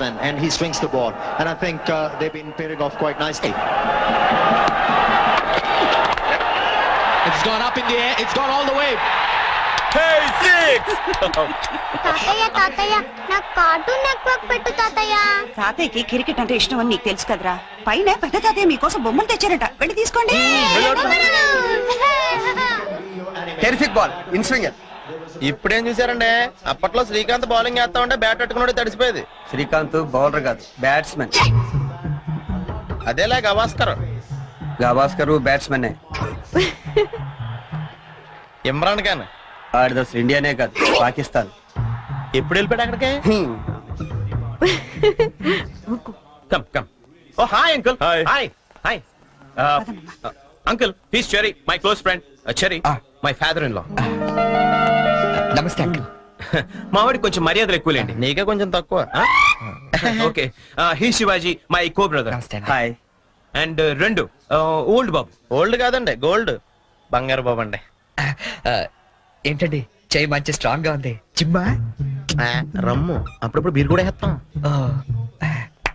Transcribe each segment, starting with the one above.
and he swings the ball, and I think they've been pairing off quite nicely. It's gone up in the air. It's gone all the way. Hey, six! తాతయ్య నాకు cartoon network పెట్టు తాతయ్య. తాతయ్యకి cricket అంటే ఇష్టం అని నీకు తెలుసు కదరా. పైన పెద్ద తాతయ్య మీకోసం బొమ్మలు తెచ్చారట, వెళ్ళి తీసుకోండి. Terrific ball in swinger. ఇప్పుడేం చూసారండి, అప్పట్లో శ్రీకాంత్ బౌలింగ్ వేస్తా ఉంటే బ్యాట్ పట్టుకున్నాడు తడిసిపోయేది. శ్రీకాంత్ బౌలర్ కాదు, బ్యాట్స్మెన్. అదేలా గవాస్కర్. గవాస్కర్ బ్యాట్స్మెన్. ఇమ్రాన్ ఖాన్ ఆడిది అసలు ఇండియానే కాదు, పాకిస్తాన్. ఎప్పుడు వెళ్ళిపోయాడు అక్కడికి? Come, come. Oh, hi, uncle. Hi. Hi. Uncle, he's Cherry, my close friend. Cherry, my father-in-law. నమస్తే అంకుల్. మావాడికి కొంచెం మర్యాదలు ఎక్కువలేండి. నీకే కొంచెం తక్కువ. Okay, he Shivaji, my co brother. Hi. And రెండు ఓల్డ్ బాబు. ఓల్డ్ కాదండి, గోల్డ్. బంగారు బాబు అండి. ఏంటండి చెయ్యి మంచి స్ట్రాంగ్ గా ఉంది. జిమ్మా రమ్ము అప్పుడప్పుడు బీర్ కూడా వేస్తాం.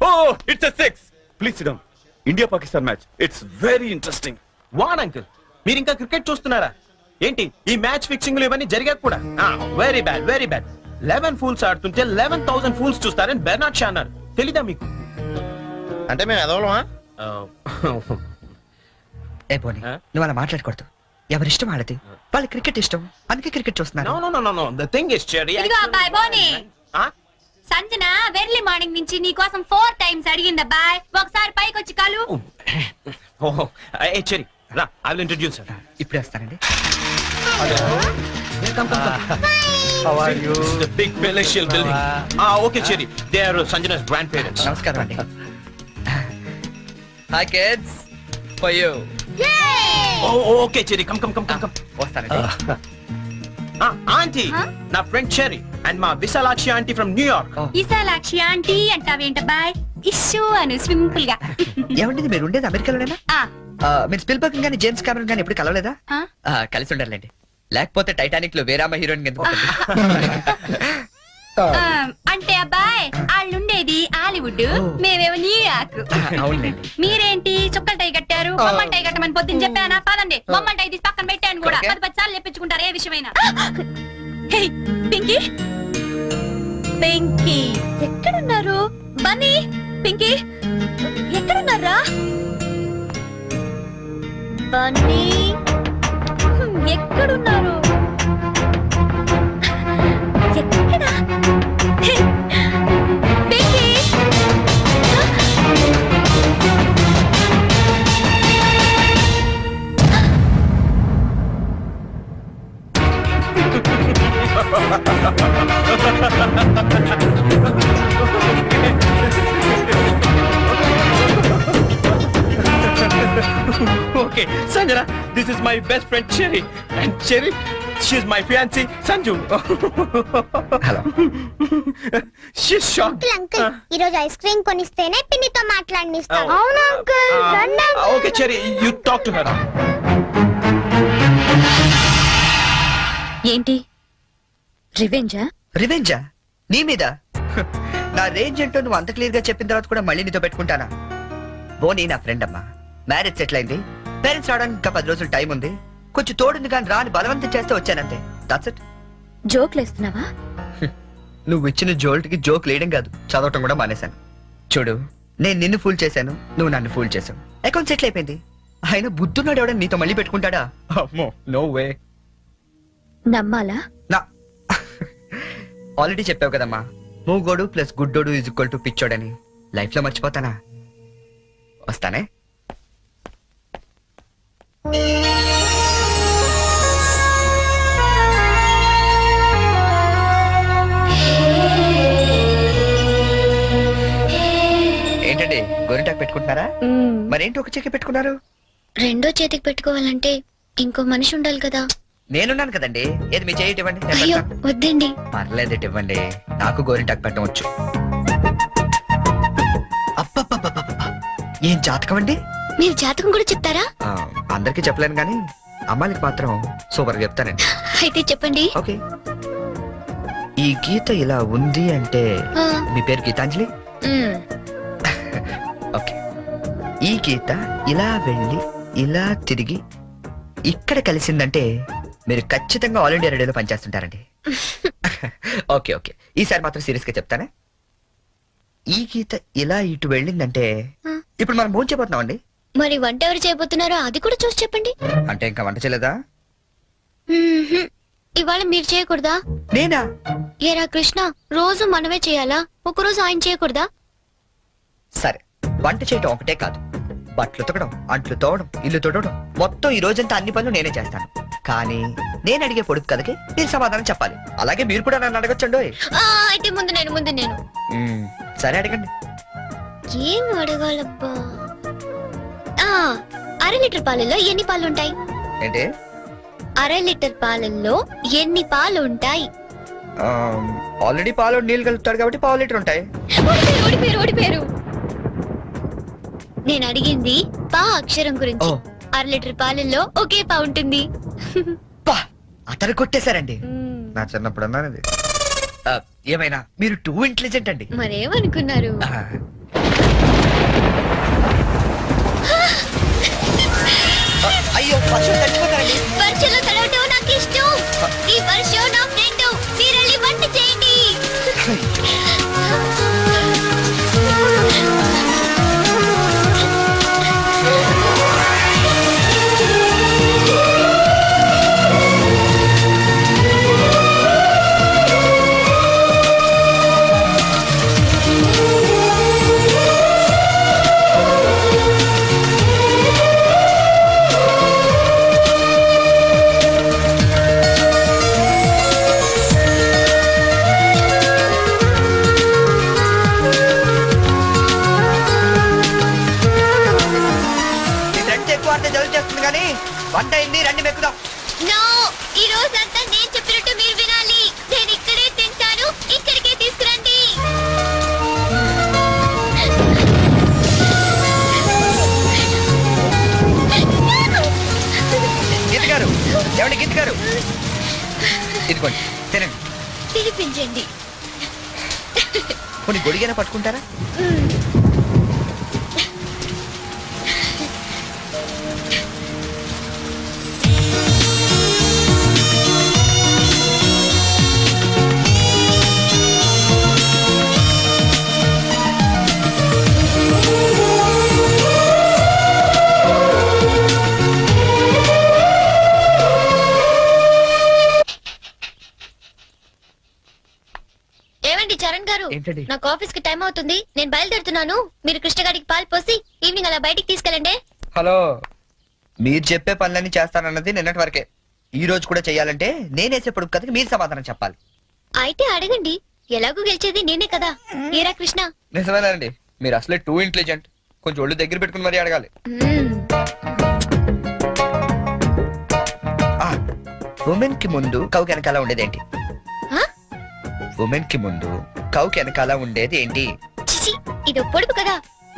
Oh, it's a six. Please sit down. India-Pakistan match. It's very interesting. వాన్ అంకుల్, మీరు ఇంకా క్రికెట్ చూస్తున్నారా ఏంటి? ఈ మ్యాచ్ ఫిక్సింగ్లు ఇవన్నీ జరిగాక కూడా very bad, very bad. 11 fools ఆడుతుంటే 11,000 ఫూల్స్ చూస్తారని బెర్నార్డ్ షా అన్నారు. తెలీదా మీకు? అంటే మేము ఎదవలమా? నువ్వు అలా మాట్లాడకూడదు. ఎవరిష్టం ఆడది, వాళ్ళ క్రికెట్ ఇష్టం, అందుకే క్రికెట్ చూస్తున్నారు. No, no, no, no, no. The thing is, Cherry. ఇదిగో అబ్బాయి బోని, సంజన వెర్లీ మార్నింగ్ నుంచి నీ కోసం 4 టైమ్స్ అడిగింది అబ్బాయి. ఒకసారి పైకి వచ్చి కాలు. Oh, hey, Cherry, ra. I will introduce her. ఇప్పుడే వస్తానండి. How are you? This is the big palatial building. Okay, Cherry. They are Sanjana's grandparents. నమస్కారం అండి. Hi kids, for you. Oh, okay, Cherry. Come. వస్తానండి. Auntie, నా friend Cherry and మా Visalakshi auntie from New York. Visalakshi auntie అంటావేంటబ్బాయ్? Issue అను simple గా. ఏమండి మీరు ఉండేది అమెరికాలోనేనా? మీరు స్పిల్బర్గ్ గానీ జేమ్స్ కెమెరన్ గానీ ఎప్పుడు కలవలేదా? కలిసి ఉండాలండి, లేకపోతే టైటానిక్ లో వేరామ హీరోయిన్ ఎందుకు? అంటే అబ్బాయి వాళ్ళుండేది హాలీవుడ్, మేమేమో న్యూయార్క్. అవునండి. మీరేంటి చుక్కల టై కట్టారు? బొమ్మల టై కట్టమని పొద్దున్న చెప్పానా? పదండి, బొమ్మల టై తీసి పక్కన పెట్టాను కూడా. 10 సార్లు చెప్పించుకుంటారు ఏ విషయమైనా. పింకీ, పింకీ ఎక్కడున్నారు? బన్నీ, పింకీ ఎక్కడున్నారా? బన్నీ ఎక్కడున్నారు? ఎక్కడా? Pinky, Okay, Sanjana, this is my best friend Cherry. And Cherry, she's my fiancée Sanju. Hello. She's shocked. Uncle ఈ రోజు ఐస్ క్రీమ్ కొనిస్తేనే పిన్నితో మాట్లాడనిస్తాను. అవును uncle. Okay, Cherry, you talk to her. ఏంటి రివెంజా? రివెంజా నీ మీద? నా రేంజ్ ఏంటో నువ్వు అంత క్లియర్ గా చెప్పిన తర్వాత కూడా మళ్ళీ నీతో పెట్టుకుంటానా? బోనీ నా ఫ్రెండ్ అమ్మా, మ్యారేజ్ సెటిల్ అయింది, పేరెంట్స్ రావడానికి ఇంకా 10 రోజులు టైం ఉంది, కొంచెం తోడుంది కానీ రాని బలవంతం చేస్తే వచ్చానంతే. That's it. జోక్లు వేస్తున్నావా? నువ్వు ఇచ్చిన జోల్ట్కి జోక్ లేయడం కాదు, చదవటం కూడా మానేశాను. చూడు, నేను నిన్ను ఫూల్ చేశాను, నువ్వు నన్ను ఫూల్ చేశావు, అకౌంట్ సెటిల్ అయిపోయింది. ఆయన బుద్ధున్నాడు ఎవడని నీతో మళ్ళీ పెట్టుకుంటాడా? అమ్మో, నో వే. నమ్మాలా? నా ఆల్రెడీ చెప్పావు కదమ్మా, మూగోడు ప్లస్ గుడ్డోడు ఈజ్ ఈక్వల్ టు పిచ్చోడని. లైఫ్ లో మర్చిపోతానా? వస్తానే. ఏంటండి గోరింటాకు పెట్టుకుంటున్నారా? మరేంటి ఒక చేతికి పెట్టుకున్నారు? రెండో చేతికి పెట్టుకోవాలంటే ఇంకో మనిషి ఉండాలి కదా. నేనున్నాను కదండి. ఏది మీ చేయి ఇవ్వండి. అయ్యో వద్దండి. పర్లేదు ఇవ్వండి, నాకు గోరింటాకు పెట్టవచ్చు. అప్పప్ప, ఏం జాతకం అండి? మీరు జాతకం కూడా చెప్తారా? అందరికి చెప్పలేను గానీ అమ్మాయికి మాత్రం సూపర్ చెప్తానండి. అయితే చెప్పండి. ఓకే. ఈ గీత ఇలా ఉంది అంటే మీ పేరు గీతాంజలి? ఓకే, ఈ గీత ఇలా వెళ్ళి ఇలా తిరిగి ఇక్కడ కలిసిందంటే మీరు ఖచ్చితంగా ఆల్ ఇండియా రేడియోలో పనిచేస్తుంటారండి. ఓకే ఓకే, ఈసారి మాత్రం సీరియస్ గా చెప్తానే. ఈ గీత ఇలా ఇటు వెళ్ళిందంటే ఇప్పుడు మనం భోజనం చేయబోతున్నామండి. మరి వంట ఎవరు చేయబోతున్నారో అది కూడా చూసి చెప్పండి. అంటే ఇంకా వంట చేయలేదా? ఇవాళ మీరు చేయకూడదా? నేనా? ఏరా కృష్ణ, రోజు మనమే చేయాలా? ఒకరోజు ఆయన చేయకూడదా? సరే, వంట చేయటం ఒకటే కాదు, బట్టలు ఉతకడం, అంట్లు తోవడం, ఇల్లు తోడడం, మొత్తం ఈ రోజంతా అన్ని పనులు నేనే చేస్తాను. కానీ నేను అడిగే పొడుపు కథకి నేను సమాధానం చెప్పాలి. అలాగే మీరు కూడా నన్ను అడగొచ్చండి. అయితే ముందు నేను సరే అడగండి. ఏం అడగాలబ్బా? 1/2 లీటర్ పాలల్లో ఎన్ని పాలు ఉంటాయి? ఏంటి? 1/2 లీటర్ పాలల్లో ఎన్ని పాలు ఉంటాయి? ఆల్రెడీ పాలు నీళ్ళు కలుపుతాడు కాబట్టి పావు లీటర్ ఉంటాయి. ఓడిపోయారు. నేను అడిగింది పా అక్షరం గురించి. 1/2 లీటర్ పాలల్లో ఒకే పా ఉంటుంది. అతను కొట్టేశారండి. నా చిన్నప్పుడు అన్నాను. ఏమైనా మీరు టూ ఇంటెలిజెంట్ అండి. మరేమనుకున్నారు? అయ్యో, పశువులు చచ్చిపోతారండి. వర్షంలో తడవటం నాకు ఇష్టం. ఈ వర్షం నా ఫ్రెండ్. మీరెళ్ళి వంట చేయండి. కానీ వంట అయింది, రండి మెక్కుదాం. నో, ఈ రోజంతా నేను చెప్పినట్టు మీరు వినాలి. నేను ఇక్కడే తింటాను, ఇక్కడికే తీసుకురండి. గీత గారు, ఏమండి గీత గారు, ఇదిగోండి తినండి. తినిపించండి. కొన్ని గొడిగైనా పట్టుకుంటారా? చరణ్ గారు, ఏంటండి? నాకు ఆఫీస్ కి టైం అవుతుంది, నేను బయలుదేరుతున్నాను. మీరు కృష్ణగాడికి పాలు పోసి ఈవినింగ్ అలా బయటికి తీసుకెళ్ళండి. హలో, మీరు చెప్పే పనులన్నీ చేస్తానన్నది నిన్నటి వరకే. ఈ రోజు కూడా చెయ్యాలంటే నేనేసే పొడుపు కథకి మీరు సమాధానం చెప్పాలి. అయితే అడగండి, ఎలాగూ గెలిచేది నేనే కదా. ఏరా కృష్ణ? నిజమేనండి, మీరు అసలే టూ ఇంటెలిజెంట్. కొంచెం ఒళ్ళు దగ్గర పెట్టుకుని మరీ అడగాలి. ఉమెన్ కి ముందు కౌకి వెనకాల ఉండేదేంటి? ఉమెన్ కి ముందు కౌకి వెనకాల ఉండేది ఏంటి? ఇది పొడుపు కదా.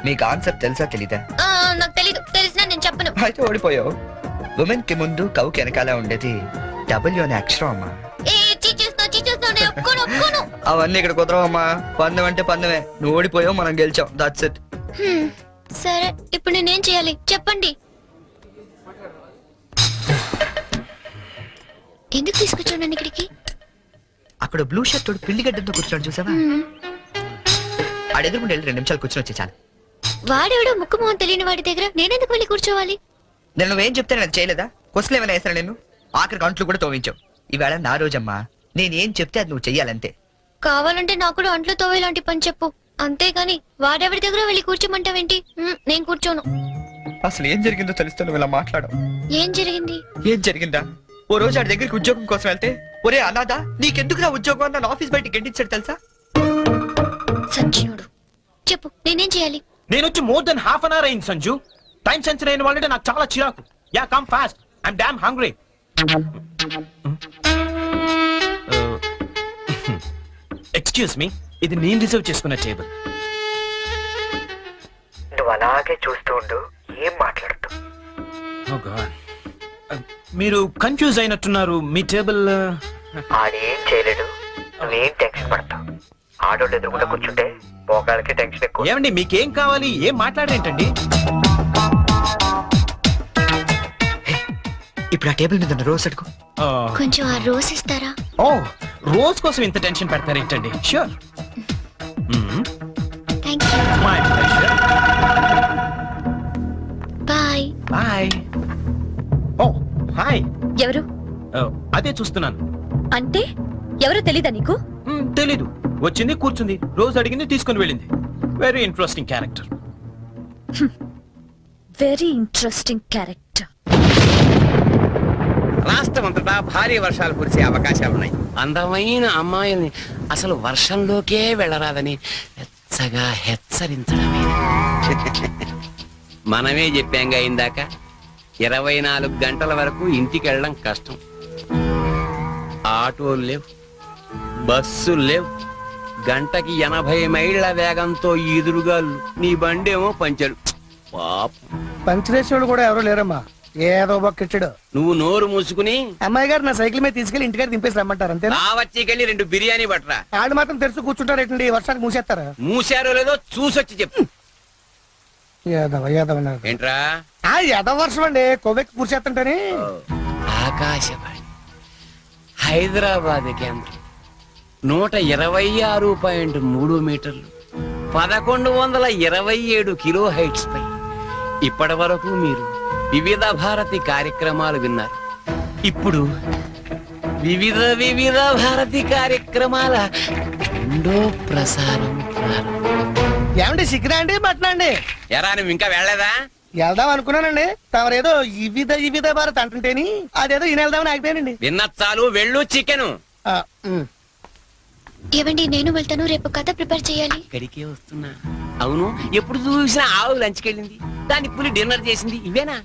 మీకు ఆన్సర్ తెలుసా తెలీదా? నాకు తెలీదు, తెలిసినా నేను చెప్పను. అయితే ఓడిపోయావు. ఉమెన్ కి ముందు కౌకి వెనకాల ఉండేది డబ్ల్యూ అనే అక్షరం అమ్మా. అవన్నీ ఇక్కడ కుదరవమ్మా. పందెం అంటే పందెమే. నువ్వు ఓడిపోయావు, మనం గెలిచాం. That's it. సరే, ఇప్పుడు నేనేం చేయాలి చెప్పండి. ఎందుకు తీసుకొచ్చాను ఇక్కడికి? అక్కడ బ్లూ షర్ట్ పిల్లి గడ్డంతో కూర్చోండి, చూసావా? ఆడెదురుకుండా వెళ్ళి 2 నిమిషాలు కూర్చొని వచ్చే చాలు. వాడెవడో ముక్కు మొహం తెలియని వాడి దగ్గర నేనెందుకు వెళ్ళి కూర్చోవాలి? నేను నువ్వేం చెప్తే నేను చేయలేదా? క్వశ్చన్ ఏమైనా వేసాను నేను? ఆఖరికి అంట్లు కూడా తోవించావు. ఈవేళ నా రోజమ్మా, నేనేం చెప్తే అది నువ్వు చెయ్యాలంతే. కావాలంటే నాకు కూడా అంట్లు తోవేలాంటి పని చెప్పు, అంతేగాని వాడెవడి దగ్గర వెళ్ళి కూర్చోమంటావేంటి? నేను కూర్చోను. అసలు ఏం జరిగిందో తెలుస్తే నువ్వు ఇలా మాట్లాడవు. ఏం జరిగింది? ఏం జరిగిందా? ఓ రోజు ఆడి దగ్గరికి ఉద్యోగం కోసం వెళ్తే, ఒరే అనాథ నీకెందుకు నా ఉద్యోగం అన్న ఆఫీస్ బయటికి గెంటించాడు తెలుసా? సచ్చినోడు. చెప్పు, నేనేం చేయాలి? నేను వచ్చి more than half an hour అయింది సంజు. టైం సెన్స్ అయిన వాళ్ళంటే నాకు చాలా చిరాకు. Yeah, come fast, I'm damn hungry. Excuse me, ఇది నేను రిజర్వ్ చేసుకున్న టేబుల్. నువ్వు అలాగే చూస్తూ ఉండు, ఏం మాట్లాడుతూ. Oh God. మీరు కన్ఫ్యూజ్ అయినట్టున్నారు. మీ టేబుల్ ఆడేం చేయలేడు, నువ్వేం టెన్షన్ పడతావు. ఆడోళ్ళు ఎదురుకుండా కూర్చుంటే ఒకళ్ళకి టెన్షన్ ఎక్కువ. ఏమండి మీకేం కావాలి, ఏం మాట్లాడరేంటండి? ఇప్పుడు ఆ టేబుల్ మీద ఉన్న రోజ్ అడుగు. కొంచెం ఆ రోజ్ ఇస్తారా? ఓ, రోజ్ కోసం ఇంత టెన్షన్ పెడతారేంటండి? Sure. Thank you. My pleasure. Bye. Bye. ఓ హాయ్. ఎవరు అదే చూస్తున్నాను. అంటే ఎవరు తెలీదా నీకు? తెలీదు. వచ్చింది, కూర్చుంది, రోజు అడిగింది, తీసుకుని వెళ్ళింది. Very interesting character. Very interesting character. రాష్ట్రం అంతటా భారీ వర్షాలు కురిసే అవకాశాలున్నాయి. అందమైన అమ్మాయిల్ని అసలు వర్షంలోకే వెళ్ళరాదని వెచ్చగా హెచ్చరించడమే. మనమే చెప్పాంగా ఇందాక, 24 గంటల వరకు ఇంటికి వెళ్ళడం కష్టం. ఆటోలు లేవు, బస్సులు లేవు, గంటకి 80 మైళ్ళ వేగంతో ఈదురుగాలు, నీ బండేమో పంచరు. పాపం, పంచరేశ్వరుడు కూడా ఎవరో లేరమ్మా, ఏదో బొక్కిచ్చాడు. నువ్వు నోరు మూసుకుని అమ్మాయి గారు నా సైకిల్ మీద తీసుకెళ్లి ఇంటికాడ దింపేసి రమ్మంటారు అంతే. వచ్చేకెళ్ళి 2 బిర్యానీ పట్టరా. ఆడు మాత్రం తెరుచు కూర్చుంటారేటండి, వర్షానికి మూసేస్తారా? మూసారో లేదో చూసొచ్చి చెప్పు. ఏంట్రా? ఏదో వర్షం అండి, కొవ్వెక్కి కూర్చేస్తుంటని. ఆకాశవాణి హైదరాబాద్ కేంద్రం 126.3 మీటర్లు, 1127 కిలో హైట్స్ పై ఇప్పటి వరకు మీరు వివిధ భారతి కార్యక్రమాలు విన్నారు. ఇప్పుడు వివిధ భారతి కార్యక్రమాల రెండో ప్రసారం ఏమండి సిగ్గురా అండి, మటనా అండి? ఎరా, నువ్వు ఇంకా వెళ్ళలేదా? వెళ్దాం అనుకున్నానండి, తమరేదో వివిధ భారత్ అంటుంటేని అదేదో ఈయన వెళ్దామని ఆగిపోయానండి. విన్న చాలు, వెళ్ళు. చికెను ఏవండి, నేను వెళ్తాను. రేపు కథ ప్రిపేర్ చేయాలి. ఇక్కడికే వస్తున్నా. అవును, ఎప్పుడు చూసినా ఆవు లంచ్కెళ్ళింది, దాన్ని పులి డిన్నర్ చేసింది, ఇవేనా?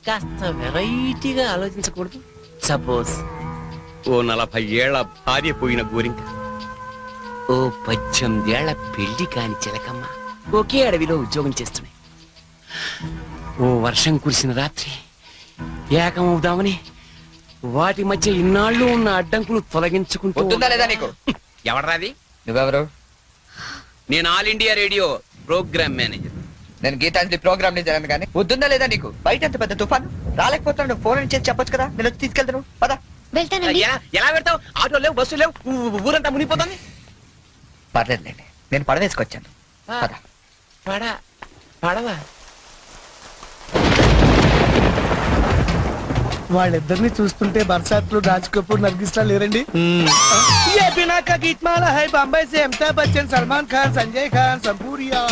కాస్త వెరైటీగా ఆలోచించకూడదు? సపోజ్ ఓ 40 ఏళ్ల భార్య పోయిన గోరింక, ఓ 18 ఏళ్ల పెళ్లి కాని చిలకమ్మ ఒకే అడవిలో ఉద్యోగం చేస్తున్నాయి. ఓ వర్షం కురిసిన రాత్రి ఏకమవుదామని వాటి మధ్య ఇన్నాళ్ళు ఉన్న అడ్డంకులు తొలగించుకుంటూ. లేదా నీకు? ఎవడ్రాది? నువ్వెవరు? నేను All India Radio programme manager. నేను గీతాంజలి ప్రోగ్రామ్ ని జరగను కానీ వద్దుందా లేదా నీకు? బయట అంత పెద్ద తుఫాను, రాలేకపోతున్నాడు, ఫోన్ చేసి చెప్పొచ్చు కదా, నేను వచ్చి తీసుకెళ్తాను. పదా. వెళ్తానండి. ఎలా పెడతావు? ఆటో లేవు, బస్సు లేవు, ఊరంతా మునిగిపోతుంది. పర్లేదులేండి, నేను పడవేసుకొచ్చాను. పద. పడవా? వాళ్ళిద్దరిని చూస్తుంటే బర్సాత్లు, రాజ్ కపూర్, నర్గిస్లా లేరండి? ये बिना का गीतमाला है बॉम्बे से अमिताभ बच्चन, सलमान खान, संजय खान, संपूरिया.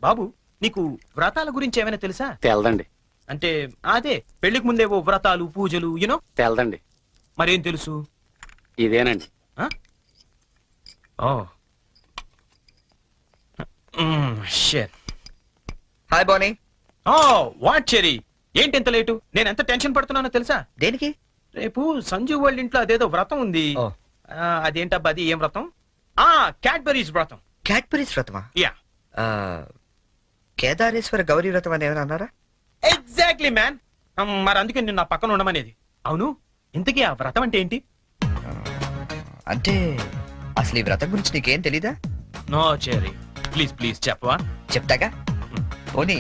బాబు, నీకు వ్రతాల గురించి ఏమైనా తెలుసా? తెల్దండి. అంటే అదే పెళ్లికి ముందేవో వ్రతాలు, పూజలు, యూనో. తెల్దండి. మరేం తెలుసు? ఇదేనండి. హాయ్ బోనీ. వాట్ చెరీ, ఏంటి ఎంత లేటు? నేను ఎంత టెన్షన్ పడుతున్నానో తెలుసా? దేనికి? రేపు సంజీవ్ వాళ్ళ ఇంట్లో అదేదో వ్రతం ఉంది. ఓ. అదేంటబ్బా, అది ఏం వ్రతం? క్యాడ్బరీస్ వ్రతం. క్యాడ్బరీస్ వ్రతమా? యా, కేదారేశ్వర గౌరీ వ్రతం అని ఏమైనా అన్నారా? Exactly man. మరి అందుకే నేను నా పక్కన ఉండమనేది. అవును, ఇంతకీ ఆ వ్రతం అంటే ఏంటి? అంటే అసలు ఈ వ్రతం గురించి నీకేం తెలీదా? నో చెరీ, ప్లీజ్ ప్లీజ్ చెప్పవా? చెప్తాగా. పోనీ,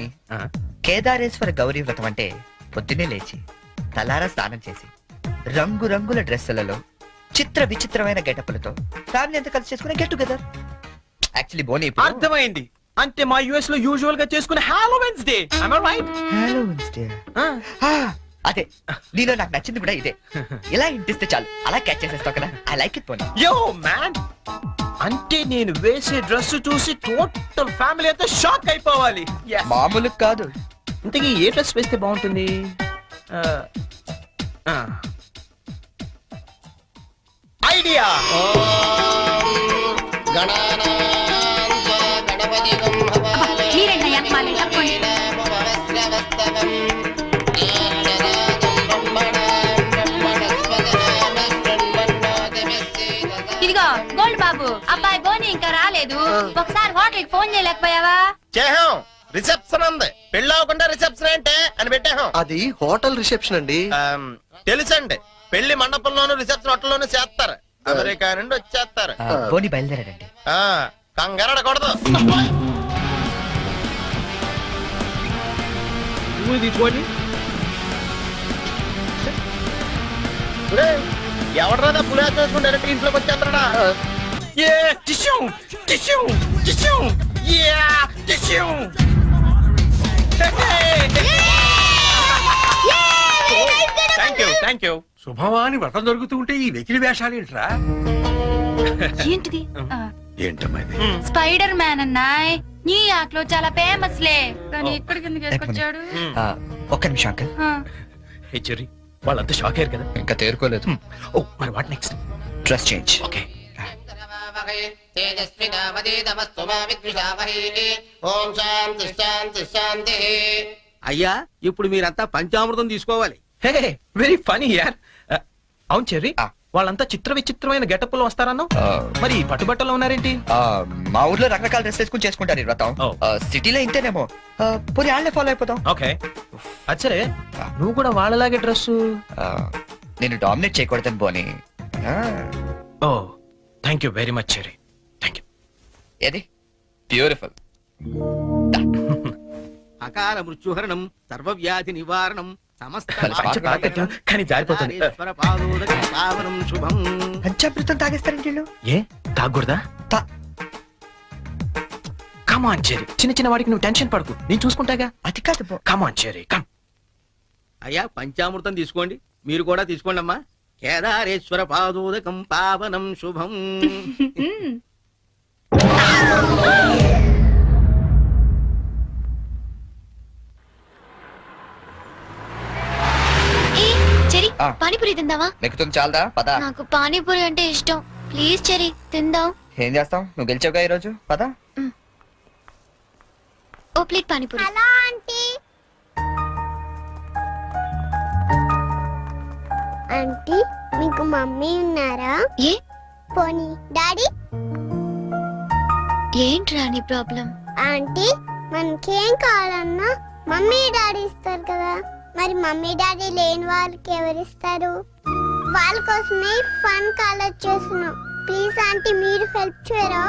కేదారేశ్వర గౌరీ వ్రతం అంటే పొద్దున్నే లేచి తలారా స్నానం చేసి రంగురంగుల డ్రెస్సులలో చిత్ర విచిత్రమైన గెటప్లతో ఫ్యామిలీ అంతా కలిసి చేసుకునే గెట్ టుగెదర్. యాక్చువల్లీ బోనీ అర్థమైంది. అంటే మా యుఎస్ లో యూజువల్ గా చేసుకునే Halloweens day. Am I right? Halloweens day. అదే, నీలో నాకు నచ్చింది కూడా ఇదే. ఇలా ఇంటిస్తే చాలు, అలా క్యాచ్ చేసేస్తావు కదా. ఐ లైక్ ఇట్ పోనీ. యో మ్యాన్, అంటే నేను వేసే డ్రెస్ చూసి టోటల్ ఫ్యామిలీ అంతా షాక్ అయిపోవాలి. మామూలు కాదు. ఇంతకీ ఏ డ్రెస్ వేస్తే బాగుంటుంది? ఐడియా. మీరేంటయ్యా మళ్ళీ తప్పండి. ఇదిగో గోల్డ్ బాబు, అబ్బాయి బోని ఇంకా రాలేదు. ఒకసారి హోటల్ కి ఫోన్ చేయలేకపోయావా? చేహాం, రిసెప్షన్ ఉంది. పెళ్ళి అవ్వకుండా రిసెప్షన్ అంటే అని పెట్టాం. అది హోటల్ రిసెప్షన్ అండి. తెలుసండి, పెళ్లి మండపంలోను రిసెప్షన్ హోటల్లోనూ చేస్తారు. అమెరికా నుండి వచ్చేస్తారు. బోని బయలుదేరాడండి. కంగారడకూడదు. తీసుకోండి. ఎవడరా పులి వేసుకుని డైరెక్ట్ ఇంట్లోకి వచ్చేస్తాడా? Thank you. శుభవాని వ్రతం జరుగుతూ ఉంటే ఈ వెకిలి వేషాలు ఏంట్రా? ఏంటిది ఏంటమ్మా ఇది? స్పైడర్ మ్యాన్ అన్నాయ్ న్యూయార్క్ లో చాలా ఫేమస్ లే కానీ ఇక్కడికి ఎందుకు వేసుకొచ్చాడు? ఒక్క నిమిషం అంకల్. హే చెర్రీ, వాళ్ళంతా షాక్ అయ్యారు కదా. ఇంకా తేరుకోలేదు. ఓ మరి what next? Dress change. Okay. అయ్యా ఇప్పుడు మీరంతా పంచామృతం తీసుకోవాలి. హే వెరీ ఫనీ యార్. అవును చెర్రీ, ఆ. వాళ్ళంతా చిత్ర విచిత్రమైన గెటప్ లో వస్తారన్నావు. మరి పట్టుబట్టలో ఉన్నారేంటి? మా ఊర్లో రకరకాల డ్రెస్ వేసుకుని చేసుకుంటారు ఈ వ్రతం. ఓ. సిటీలో ఇంతేనేమో. పోనీ వాళ్ళే ఫాలో అయిపోతాం. ఓకే. అచ్చరే, నువ్వు కూడా వాళ్ళలాగే డ్రెస్. నేను డామినేట్ చేయకూడదని బోని. ఓ thank you very much Cherry. Thank you. ఏది బ్యూటిఫుల్. అకాల మృత్యుహరణం సర్వవ్యాధి నివారణం సమస్త మంచి పాట పెట్టు, కానీ జారిపోతుంది. నాగేశ్వర పాదోదకం పావనం శుభం. పంచామృతం తాగేస్తారండి వీళ్ళు. ఏ తాగకూడదా? తా- కమాన్ చెర్రీ, చిన్న చిన్న వాడికి నువ్వు టెన్షన్ పడకు, నేను చూసుకుంటాగా. అది కాదు బో. కమాన్ చెర్రీ, కమ్. అయ్యా పంచామృతం తీసుకోండి, మీరు కూడా తీసుకోండి అమ్మా. కేదారేశ్వర పాదోదకం పావనం శుభం. ఏ చెరి ఆ. పానీపూరి తిందావా? నెక్కుతుంది చాలదా? పద. నాకు పానీపూరి అంటే ఇష్టం. ప్లీజ్ చెరి తిందాం. ఏం చేస్తాం, నువ్వు గెలిచావుగా ఈ రోజు. పద. ఓ ప్లేట్ పానీపూరి. ఆంటీ మీకు మమ్మీ ఉన్నారా? ఏ పోనీ డాడీ? ఏంట్రా నీ ప్రాబ్లం? ఆంటీ మనకేం కావాలన్నా మమ్మీ డాడీ ఇస్తారు కదా, మరి మమ్మీ డాడీ లేని వాళ్ళకి ఎవరిస్తారు? వాళ్ళ కోసమే ఫన్ కాలేజ్ చేస్తున్నాం. ప్లీజ్ ఆంటీ మీరు హెల్ప్ చేయరా?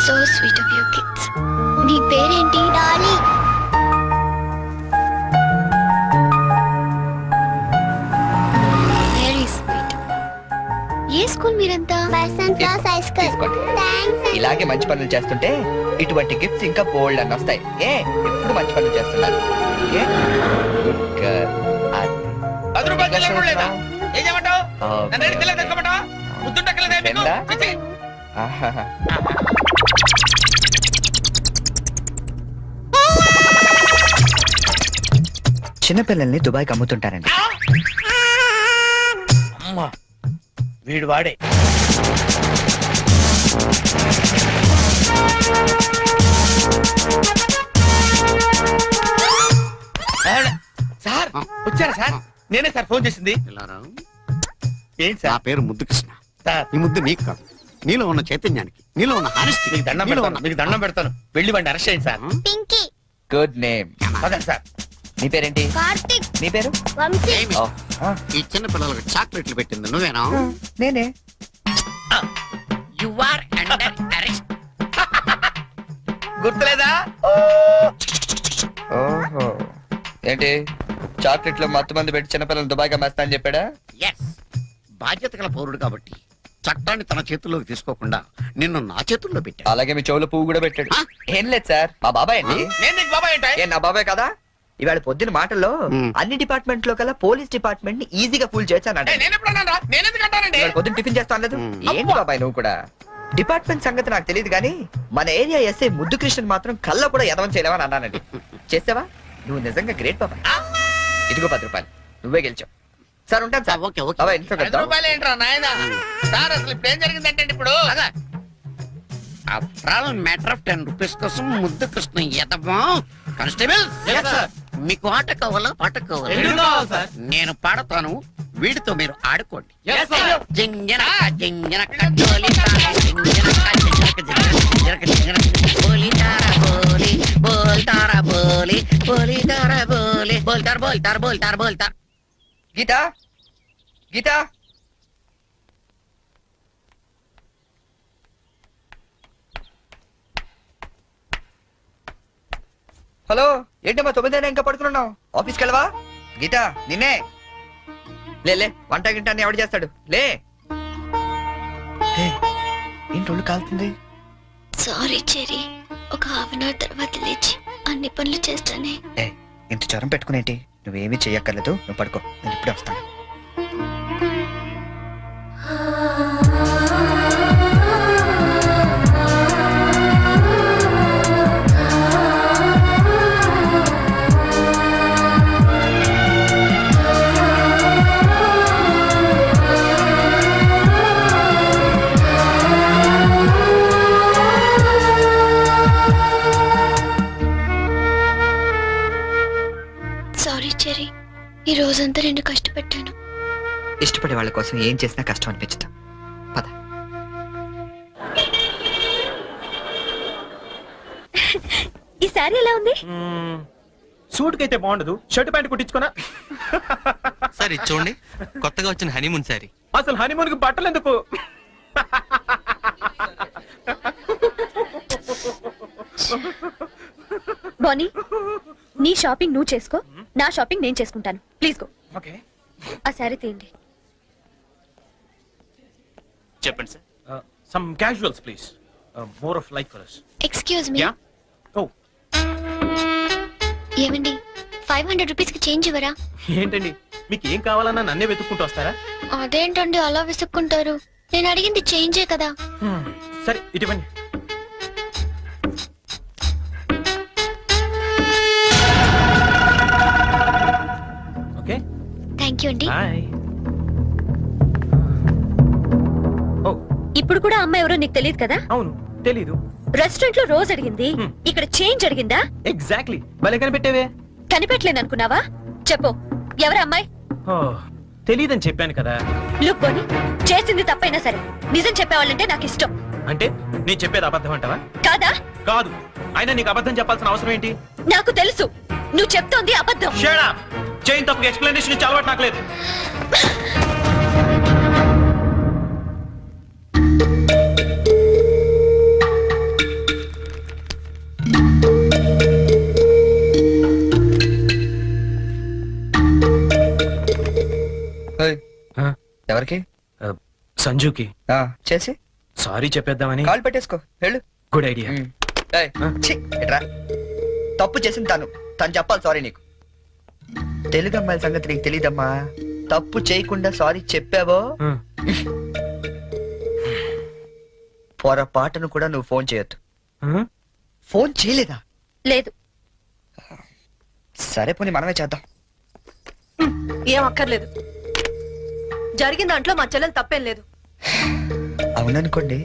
So sweet of you kids. నీ పేరేంటి? డాలీ. Very sweet. ఏ స్కూల్ మీరంతా? Basant Rao high school. తీసుకోండి. థాంక్స్. ఇలాగే మంచి పనులు చేస్తుంటే ఇటువంటి గిఫ్ట్స్ ఇంకా బోల్డ్ అని వస్తాయి. ఎప్పుడు మంచి పనులు చేస్తున్నారు. ఏ? ఇంకా అది. 10 రూపాయలు చెల్లెలు లేదా? ఏం చేయమంటావు? ఆ, నన్ను అడిగి తెల్లగా తెచ్చుకోమంటావా? ముద్దుంటక్కలేదా మీకు? తెల్లా? చిచ్చి. ఆహాహా. చిన్నపిల్లల్ని దుబాయ్కి అమ్ముతుంటారండి. అమ్మా వీడు వాడే. సార్ వచ్చారా సార్? నేనే సార్ ఫోన్ చేసింది. ఏంటి నా సార్? పేరు ముద్దు కృష్ణ. సార్ ఈ ముద్దు నీకు కాదు, నీలో ఉన్న చైతన్యానికి, నీలో ఉన్న హానెస్టీ. మీకు దండం పెడతాను, మీకు దండం పెడతాను. వెళ్ళి వాడిని అరెస్ట్ చేయండి సార్. పింకీ. Good name. పదండి సార్. నీ పేరేంటి? కార్తిక్. నీ పేరు? వంశీ. ఓ, ఆ, ఈ చిన్న పిల్లలకు చాక్లెట్లు పెట్టింది నువ్వేనా? నేనే. You are under arrest. గుర్తులేదా? ఓహో, ఏంటి చాక్లెట్లు మత్తు మంది పెట్టి చిన్నపిల్లలు దుబాయ్కి అమ్మేస్తా అని చెప్పాడా? ఎస్, బాధ్యత గల పౌరుడు కాబట్టి చట్టాన్ని తన చేతుల్లోకి తీసుకోకుండా నిన్ను నా చేతుల్లో పెట్టా. అలాగే మీ చెవులో పువ్వు కూడా పెట్టాడు. ఏం లేదు సార్, మా బాబాయ్ అండి. నేను నీకు బాబాయ్ ఏంటి? ఏ నా బాబాయ్ కదా? ఇవాళ పొద్దున మాటల్లో మ్. అన్ని డిపార్ట్మెంట్ లో కల్లా పోలీస్ డిపార్ట్మెంట్ ని ఈజీగా ఫుల్ చేశాను. నేను ఎప్పుడు అన్నాను రా? నేను ఎందుకు అంటానండి? ఇవాళ పొద్దున టిఫిన్ చేస్తాను లేదు. మ్. ఏంటి బాబాయ్ నువ్వు కూడా? డిపార్ట్మెంట్ సంగతి నాకు తెలియదు కానీ మన ఏరియా ఎస్ఐ ముద్దు కృష్ణన్ మాత్రం కళ్ళ కూడా ఎదవం చేయలేవని అన్నానండి. చేసావా? నువ్వు నిజంగా గ్రేట్ బాబాయ్. ఇదిగో 10 రూపాయలు, నువ్వే గెలిచావు. సార్ ఉంటాను సార్. Okay, okay. బాబాయ్ ఇంట్లో 10 కలుద్దాం. రూపాయలు ఏంట్రా నాయనా? సార్ అసలు ఇప్పుడు ఏం జరిగిందంటే ఇప్పుడు మ్యాటర్ ఆఫ్ 10 రూపీస్ కోసం ముద్దు కృష్ణ ఎదవా. Constable, Yes, sir. మీకు ఆట కావాలా? పాట రెండు కావాలి, కావాలా? సార్. నేను పాడతాను, వీడితో మీరు ఆడుకోండి జింజనక జింజనక జోలితార, జింజనక జింజనక జింజనక జింజనక బోలితార బోలి బోల్తార బోలి బోలితార బోలి బోల్తార బోల్తార బోల్తార బోల్తార. గీత గీత హలో ఏంటమ్మా 9 ఇంకా పడుకున్నావు? ఆఫీస్కి వెళ్ళవా? గీత నిన్నే లే వంట గింట అని ఎవడు చేస్తాడు లే. ఏంటి ఒళ్ళు కాలుతుంది? సారీ చెరీ, ఒక హాఫ్ అన్ అవర్ తర్వాత లేచి అన్ని పనులు చేస్తానే. ఇంత జ్వరం పెట్టుకునేంటి? నువ్వేమీ చెయ్యక్కర్లేదు, నువ్వు పడుకో, నేను ఇప్పుడే వస్తాను. సారీ చెరీ, ఈ రోజంతా నిన్ను కష్టపెట్టాను. ఇష్టపడే వాళ్ళ కోసం ఏం చేసినా కష్టం అనిపించదు. పద. ఈ సారీ ఎలా ఉంది? సూట్ కైతే బాగుండదు, షర్ట్ ప్యాంట్ కుట్టించుకోనా? సార్ ఇది చూడండి, కొత్తగా వచ్చిన హనీమూన్ సారీ. అసలు హనీమూన్ కి బట్టలు ఎందుకు? బానీ, నీ షాపింగ్ నువ్వు చేసుకో, నా షాపింగ్ నేను చేసుకుంటాను. Please go. ఓకే, ఆ సారీ తీయండి. చెప్పండి sir. Some casuals please, more of like for us. Excuse me, yeah. ఓ ఏమండి 500 రూపీస్ కి చేంజ్ ఇవ్వరా? ఏంటండి, మీకు ఏం కావాలన్నా నన్నే వెతుక్కుంటూ వస్తారా? అదేంటండి అలా విసుక్కుంటారు? నేను అడిగింది చేంజే కదా. సరే ఇటువంటి. ఓకే, థ్యాంక్ యూ అండి. బాయ్. ఓ ఇప్పుడు కూడా అమ్మాయి ఎవరో నీకు తెలియదు కదా? అవును, తెలీదు. రెస్టారెంట్ లో రోజు అడిగింది, ఇక్కడ చేంజ్ అడిగిందా? ఎగ్జాక్ట్లీ, భలే కనిపెట్టేవే. కనిపెట్టలేను అనుకున్నావా? చెప్పు, ఎవరు అమ్మాయి? ఓ తెలీదని చెప్పాను కదా. లుక్ బోని, చేసింది తప్పైనా సరే నిజం చెప్పేవాళ్ళంటే నాకు ఇష్టం. అంటే నేను చెప్పేది అబద్ధం అంటావా? కాదా? కాదు, అయినా నీకు అబద్ధం చెప్పాల్సిన అవసరం ఏంటి? నాకు తెలుసు నువ్వు చెప్తోంది అబద్ధం. Shut up! చైన్ తప్పుకి ఎక్స్ప్లెనేషన్ ఇచ్చి అలవాటు నాకు లేదు. ఎవరికి? సంజుకి చేసి సారీ చెప్పేద్దామని. కాల్ పెట్టేసుకో, వెళ్ళు. Good idea. తప్పు చేసింది తను చెప్పాలి సారీ నీకు. తెలుగు అమ్మాయిల సంగతి నీకు తెలీదమ్మా. తప్పు చేయకుండా సారీ చెప్పావో పొరపాటును కూడా నువ్వు ఫోన్ చేయొద్దు. ఫోన్ చేయలేదా? లేదు. సరే పోనీ మనమే చేద్దాం. ఏం అక్కర్లేదు, జరిగిన దాంట్లో మా చెల్లెలు తప్పేం లేదు. అవుననుకోండి,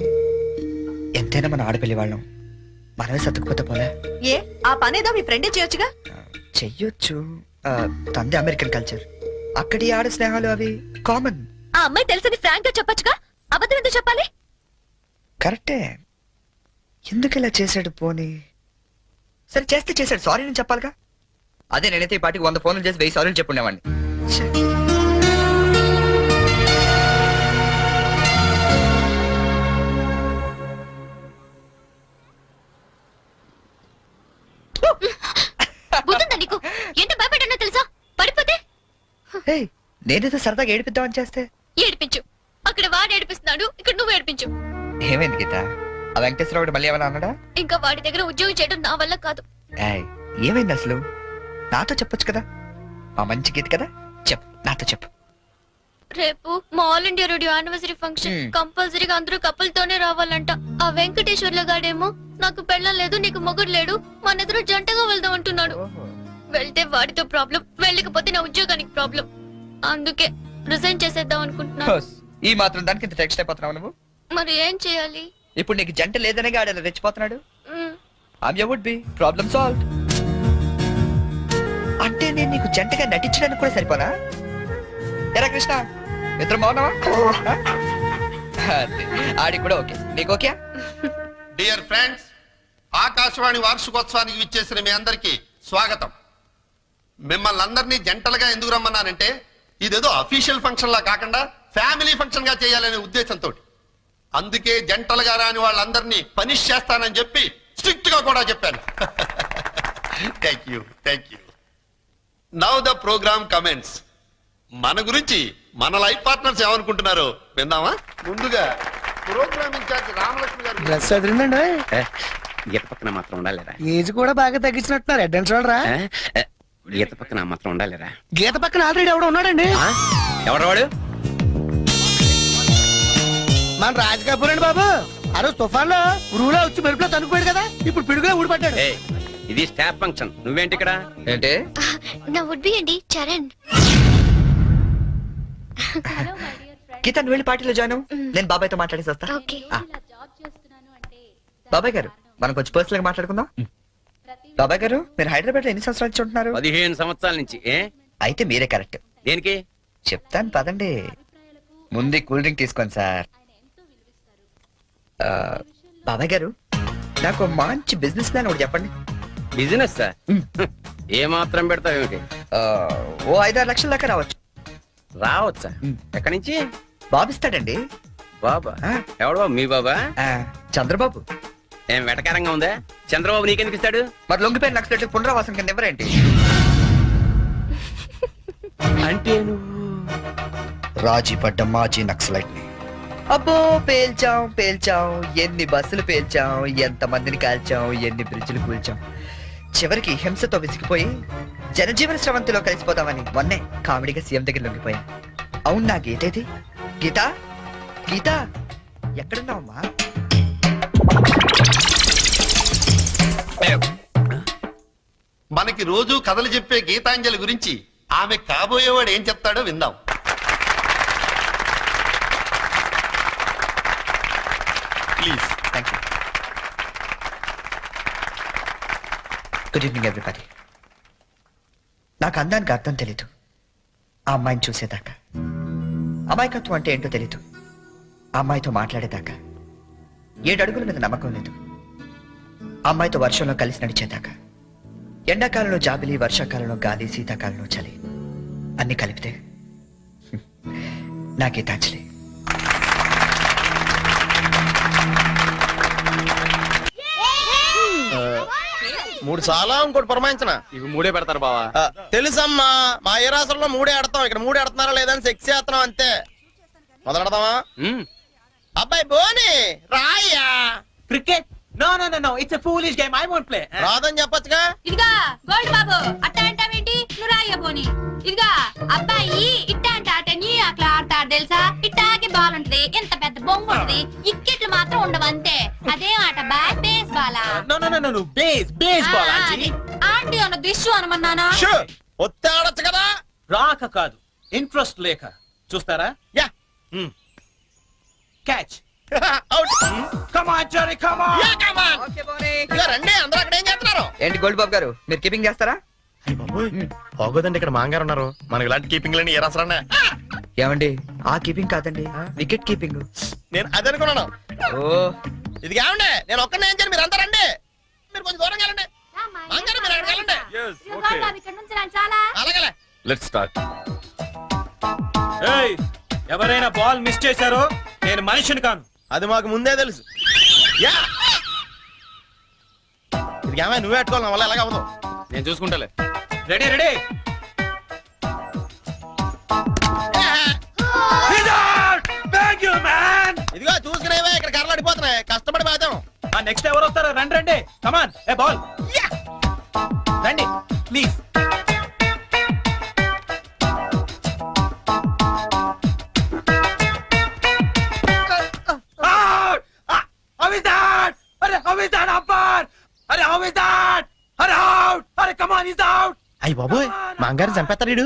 ఎంతైనా మన ఆడపిల్లి వాళ్ళం, మనమే సర్దుకుపోతే పోలే. ఏ ఆ పనేదో మీ ఫ్రెండే చేయొచ్చుగా. చెయ్యొచ్చు, తంది అమెరికన్ కల్చర్, అక్కడి ఆడ స్నేహాలు అవి కామన్. ఆ అమ్మాయి తెలుసని ఫ్రాంక్ గా చెప్పొచ్చుగా, అబద్ధం ఎందుకు చెప్పాలి? కరెక్టే, ఎందుకు ఇలా చేశాడు? పోనీ సరే చేస్తే చేశాడు, సారీ నేను చెప్పాలిగా. అదే నేనైతే ఈ పాటికి 100 ఫోన్లు చేసి 1000 సారీలు చెప్పుండేవాడిని. బుద్ధుందా నీకు? ఎంత భయపడ్డానో తెలుసా? పడిపోతే నేనేదో సరదాగా ఏడిపిద్దామని చేస్తే. ఏడిపించు, అక్కడ వాడు ఏడిపిస్తున్నాడు, ఇక్కడ నువ్వు ఏడిపించు. ఏమైంది గీత? ఆ వెంకటేశ్వరరావు మళ్ళీ ఏమన్నా అన్నాడా? ఇంకా వాడి దగ్గర ఉద్యోగం చేయడం నా వల్ల కాదు. ఏమైంది అసలు? నాతో చెప్పొచ్చు కదా, మా మంచి గీత కదా, చెప్పు, నాతో చెప్పు. రేపు మా all India radio anniversary function, కంపల్సరీగా అందరూ కపుల్తోనే రావాలంట. ఆ వెంకటేశ్వర్ల గాడేమో నాకు పెళ్ళం లేదు, నీకు మొగుడు లేడు, మన ఇద్దరు జంటగా వెళ్దాం అంటున్నాడు. వెళ్తే వాడితో ప్రాబ్లం, వెళ్ళకపోతే నా ఉద్యోగానికి ప్రాబ్లం. అందుకే రిజైన్ చేసేద్దాం అనుకుంటున్నా. ఈ మాత్రం దానికి ఇంత టెక్స్ట్ అయిపోతున్నావు నువ్వు? మరి ఏం చేయాలి? ఇప్పుడు నీకు జంట లేదనే గాడేలా రెచ్చిపోతున్నాడు. I would be problem solved. అంటే నేను నీకు జంటగా నటించడానికి కూడా సరిపోనా? ఎరా కృష్ణ ఇద్దరు బాగున్నావా అదే. ఆడికి కూడా ఓకే నీకు ఓకే డియర్ ఫ్రెండ్స్, ఆకాశవాణి వార్షికోత్సవానికి విచ్చేసిన మీ అందరికీ స్వాగతం. మిమ్మల్ని అందరినీ జంటలుగా ఎందుకు రమ్మన్నానంటే ఇదేదో అఫీషియల్ ఫంక్షన్ లా కాకుండా ఫ్యామిలీ ఫంక్షన్ గా చేయాలనే ఉద్దేశంతో. అందుకే జంటలుగా రాని వాళ్ళందరినీ పనిష్ చేస్తానని చెప్పి స్ట్రిక్ట్ గా కూడా చెప్పాను. Thank you. Now the programme comments. మన గురించి మన లైఫ్ పార్ట్నర్స్ ఏమనుకుంటున్నారో విందామా? ముందుగా ప్రోగ్రామ్ ఇన్ఛార్జ్ రామలక్ష్మి గారు. డ్రెస్ అదిరిందండి. గీత పక్కన మాత్రం ఉండాలిరా. ఏజ్ కూడా బాగా తగ్గించినట్టున్నారు. అడ్వాన్స్ చూడరా. గీత పక్కన మాత్రం ఉండాలిరా. గీత పక్కన ఆల్రెడీ ఎవడో ఉన్నాడండి. ఎవరు వాడు? మన రాజ్ కపూర్ అండి బాబు. ఆ రోజు తుఫాన్ లో ఉరువులో వచ్చి మెరుపులో తనుకుపోయాడు కదా, ఇప్పుడు పిడుగులో ఊడిపడ్డాడు. ఏయ్, ఇది స్టాఫ్ ఫంక్షన్. నువ్వేంటి ఇక్కడ? ఏంటి నా వుడ్ బి అండి చరణ్. గీత నువ్వు వెళ్ళి పార్టీలో జాయిన్ అవ్వు. నేను బాబాయ్తో మాట్లాడేసి వస్తా. ఓకే. బాబాయ్ గారు మనం కొంచెం పర్సనల్ గా మాట్లాడుకుందాం. బాబాయ్ గారు మీరు హైదరాబాద్ లో ఎన్ని సంవత్సరాల నుంచి ఉంటున్నారు? 15 సంవత్సరాల నుంచి. ఏ అయితే మీరే కరెక్ట్. దేనికి? చెప్తాను పదండి. ముందు కూల్ డ్రింక్ తీసుకోండి సార్. బాబాయ్ గారు నాకు మంచి బిజినెస్ ప్లాన్ ఒకటి చెప్పండి. Business sir? ఏ మాత్రం పెడతావు ఏమిటి? ఓ 5-6 లక్షల దాకా రావచ్చు. రావచ్చా? ఎక్కడి నుంచి? బాబిస్తాడండి. బాబా? ఎవడు బాబు? మీ బాబా? చంద్రబాబు. ఏం వెటకారంగా ఉందా? చంద్రబాబు నీకెందుకు ఇస్తాడు? మరి లొంగిపోయిన లక్షలు పునరావాసం కింద ఎవరేంటి? అంటే నువ్వు రాజీ పడ్డ మాజీ నక్సలైట్ ని. అబ్బో పేల్చాం. ఎన్ని బస్సులు పేల్చాం, ఎంత మందిని కాల్చాం, ఎన్ని బ్రిడ్జిలు కూల్చాం. చివరికి హింసతో విసిగిపోయి జనజీవన స్రవంతిలో కలిసిపోతామని మొన్నే కామెడీగా సీఎం దగ్గర లొంగిపోయా. అవును నా గీతేది? గీత ఎక్కడున్నావమ్మా? మనకి రోజు కథలు చెప్పే గీతాంజలి గురించి ఆమె కాబోయేవాడు ఏం చెప్తాడో విందాం. Please. Thank you. Good evening everybody. నాకు అందానికి అర్థం తెలీదు. ఆ అమ్మాయిని చూసేదాకా, అమాయకత్వం అంటే ఏంటో తెలీదు. ఆ అమ్మాయితో మాట్లాడేదాకా 7 అడుగుల మీద నమ్మకం లేదు. ఆ అమ్మాయితో వర్షంలో కలిసి నడిచేదాకా, ఎండాకాలంలో జాబిలి, వర్షాకాలంలో గాలి, శీతాకాలంలో చలి అన్ని కలిపితే నా గీతాంజలి. మూడు చాలా ఇంకోటి పురమాయించిన. ఇవి 3 పెడతారు బావా. తెలుసమ్మా, మా ఏ రాష్ట్రంలో 3 ఆడతాం. ఇక్కడ 3 ఆడుతున్నారా లేదని సెక్స్ చేస్తున్నాం అంతే. మొదలెడదామా? అబ్బాయి బోని రాయ్యా. Cricket? No no no no, it's a foolish game. I won't play. రాదని చెప్పొచ్చుగా. ఇదిగా గోల్డ్ బాబు అట్ట అంటావేంటి? నువ్వు రాయ్య పోని. ఇదిగా అబ్బాయి ఇట్ట అంటే ఆట నీ అట్లా ఆడతాడు తెలుసా? ఇట్టాకి బాల్ ఉంటది, ఎంత పెద్ద బొంగు ఉంటది, ఇక్కెట్లు మాత్రం ఉండవు అంతే. అదేం ఆట బాల్? బేస్ బాలా? No no no no, base ball aunty. Aunty అన్నది ఇష్యూ అనమన్నానా? ఒత్తే ఆడొచ్చు కదా. రాక కాదు, ఇంట్రెస్ట్ లేక. చూస్తారా? Yeah. Catch. Out. Come on Jerry, come on. Yeah, come on. ఇదిగో రండి, అందరూ అక్కడ ఏం చేస్తున్నారు? ఏంటి గోల్డ్ బాబు గారు మీరు కీపింగ్ చేస్తారా? బాగోదండి, ఇక్కడ మాంగారు ఉన్నారు. మనకి ఇలాంటి కీపింగ్ లేని ఏ రాసరానే. ఏమండి ఆ కీపింగ్ కాదండి, వికెట్ కీపింగ్. నేను అదే అనుకున్నాను. ఓ ఇది కావండి, నేను ఒక్కనే ఏం చేయను. మీరు అంతా రండి. మీరు కొంచెం దూరం వెళ్ళండి. మాంగారు మీరు అక్కడికి వెళ్ళండి. ఇదిగో గోల్డ్ బాబు ఇక్కడ నుంచి రండి చాలా. అలాగే. Let's start. ఏయ్, ఎవరైనా బాల్ మిస్ చేశారో నేను మనిషిని కాను. అది మాకు ముందే తెలుసు. యా. ఇది ఏమైనా నువ్వే పెట్టుకోవాలి, నా వల్ల ఎలాగ అవ్వదు. నేను చూసుకుంటాలే. Ready ready. ఇదిగో చూసుకునేవే, ఇక్కడ కర్రలు అడిపోతున్నాయి. కష్టపడి పోతాం. నెక్స్ట్ ఎవరు వస్తారో రండి రండి. కమాన్, ఏ బాల్ రండి ప్లీజ్. అయ్యి బాబోయ్, మాంగారు చంపేస్తాడు.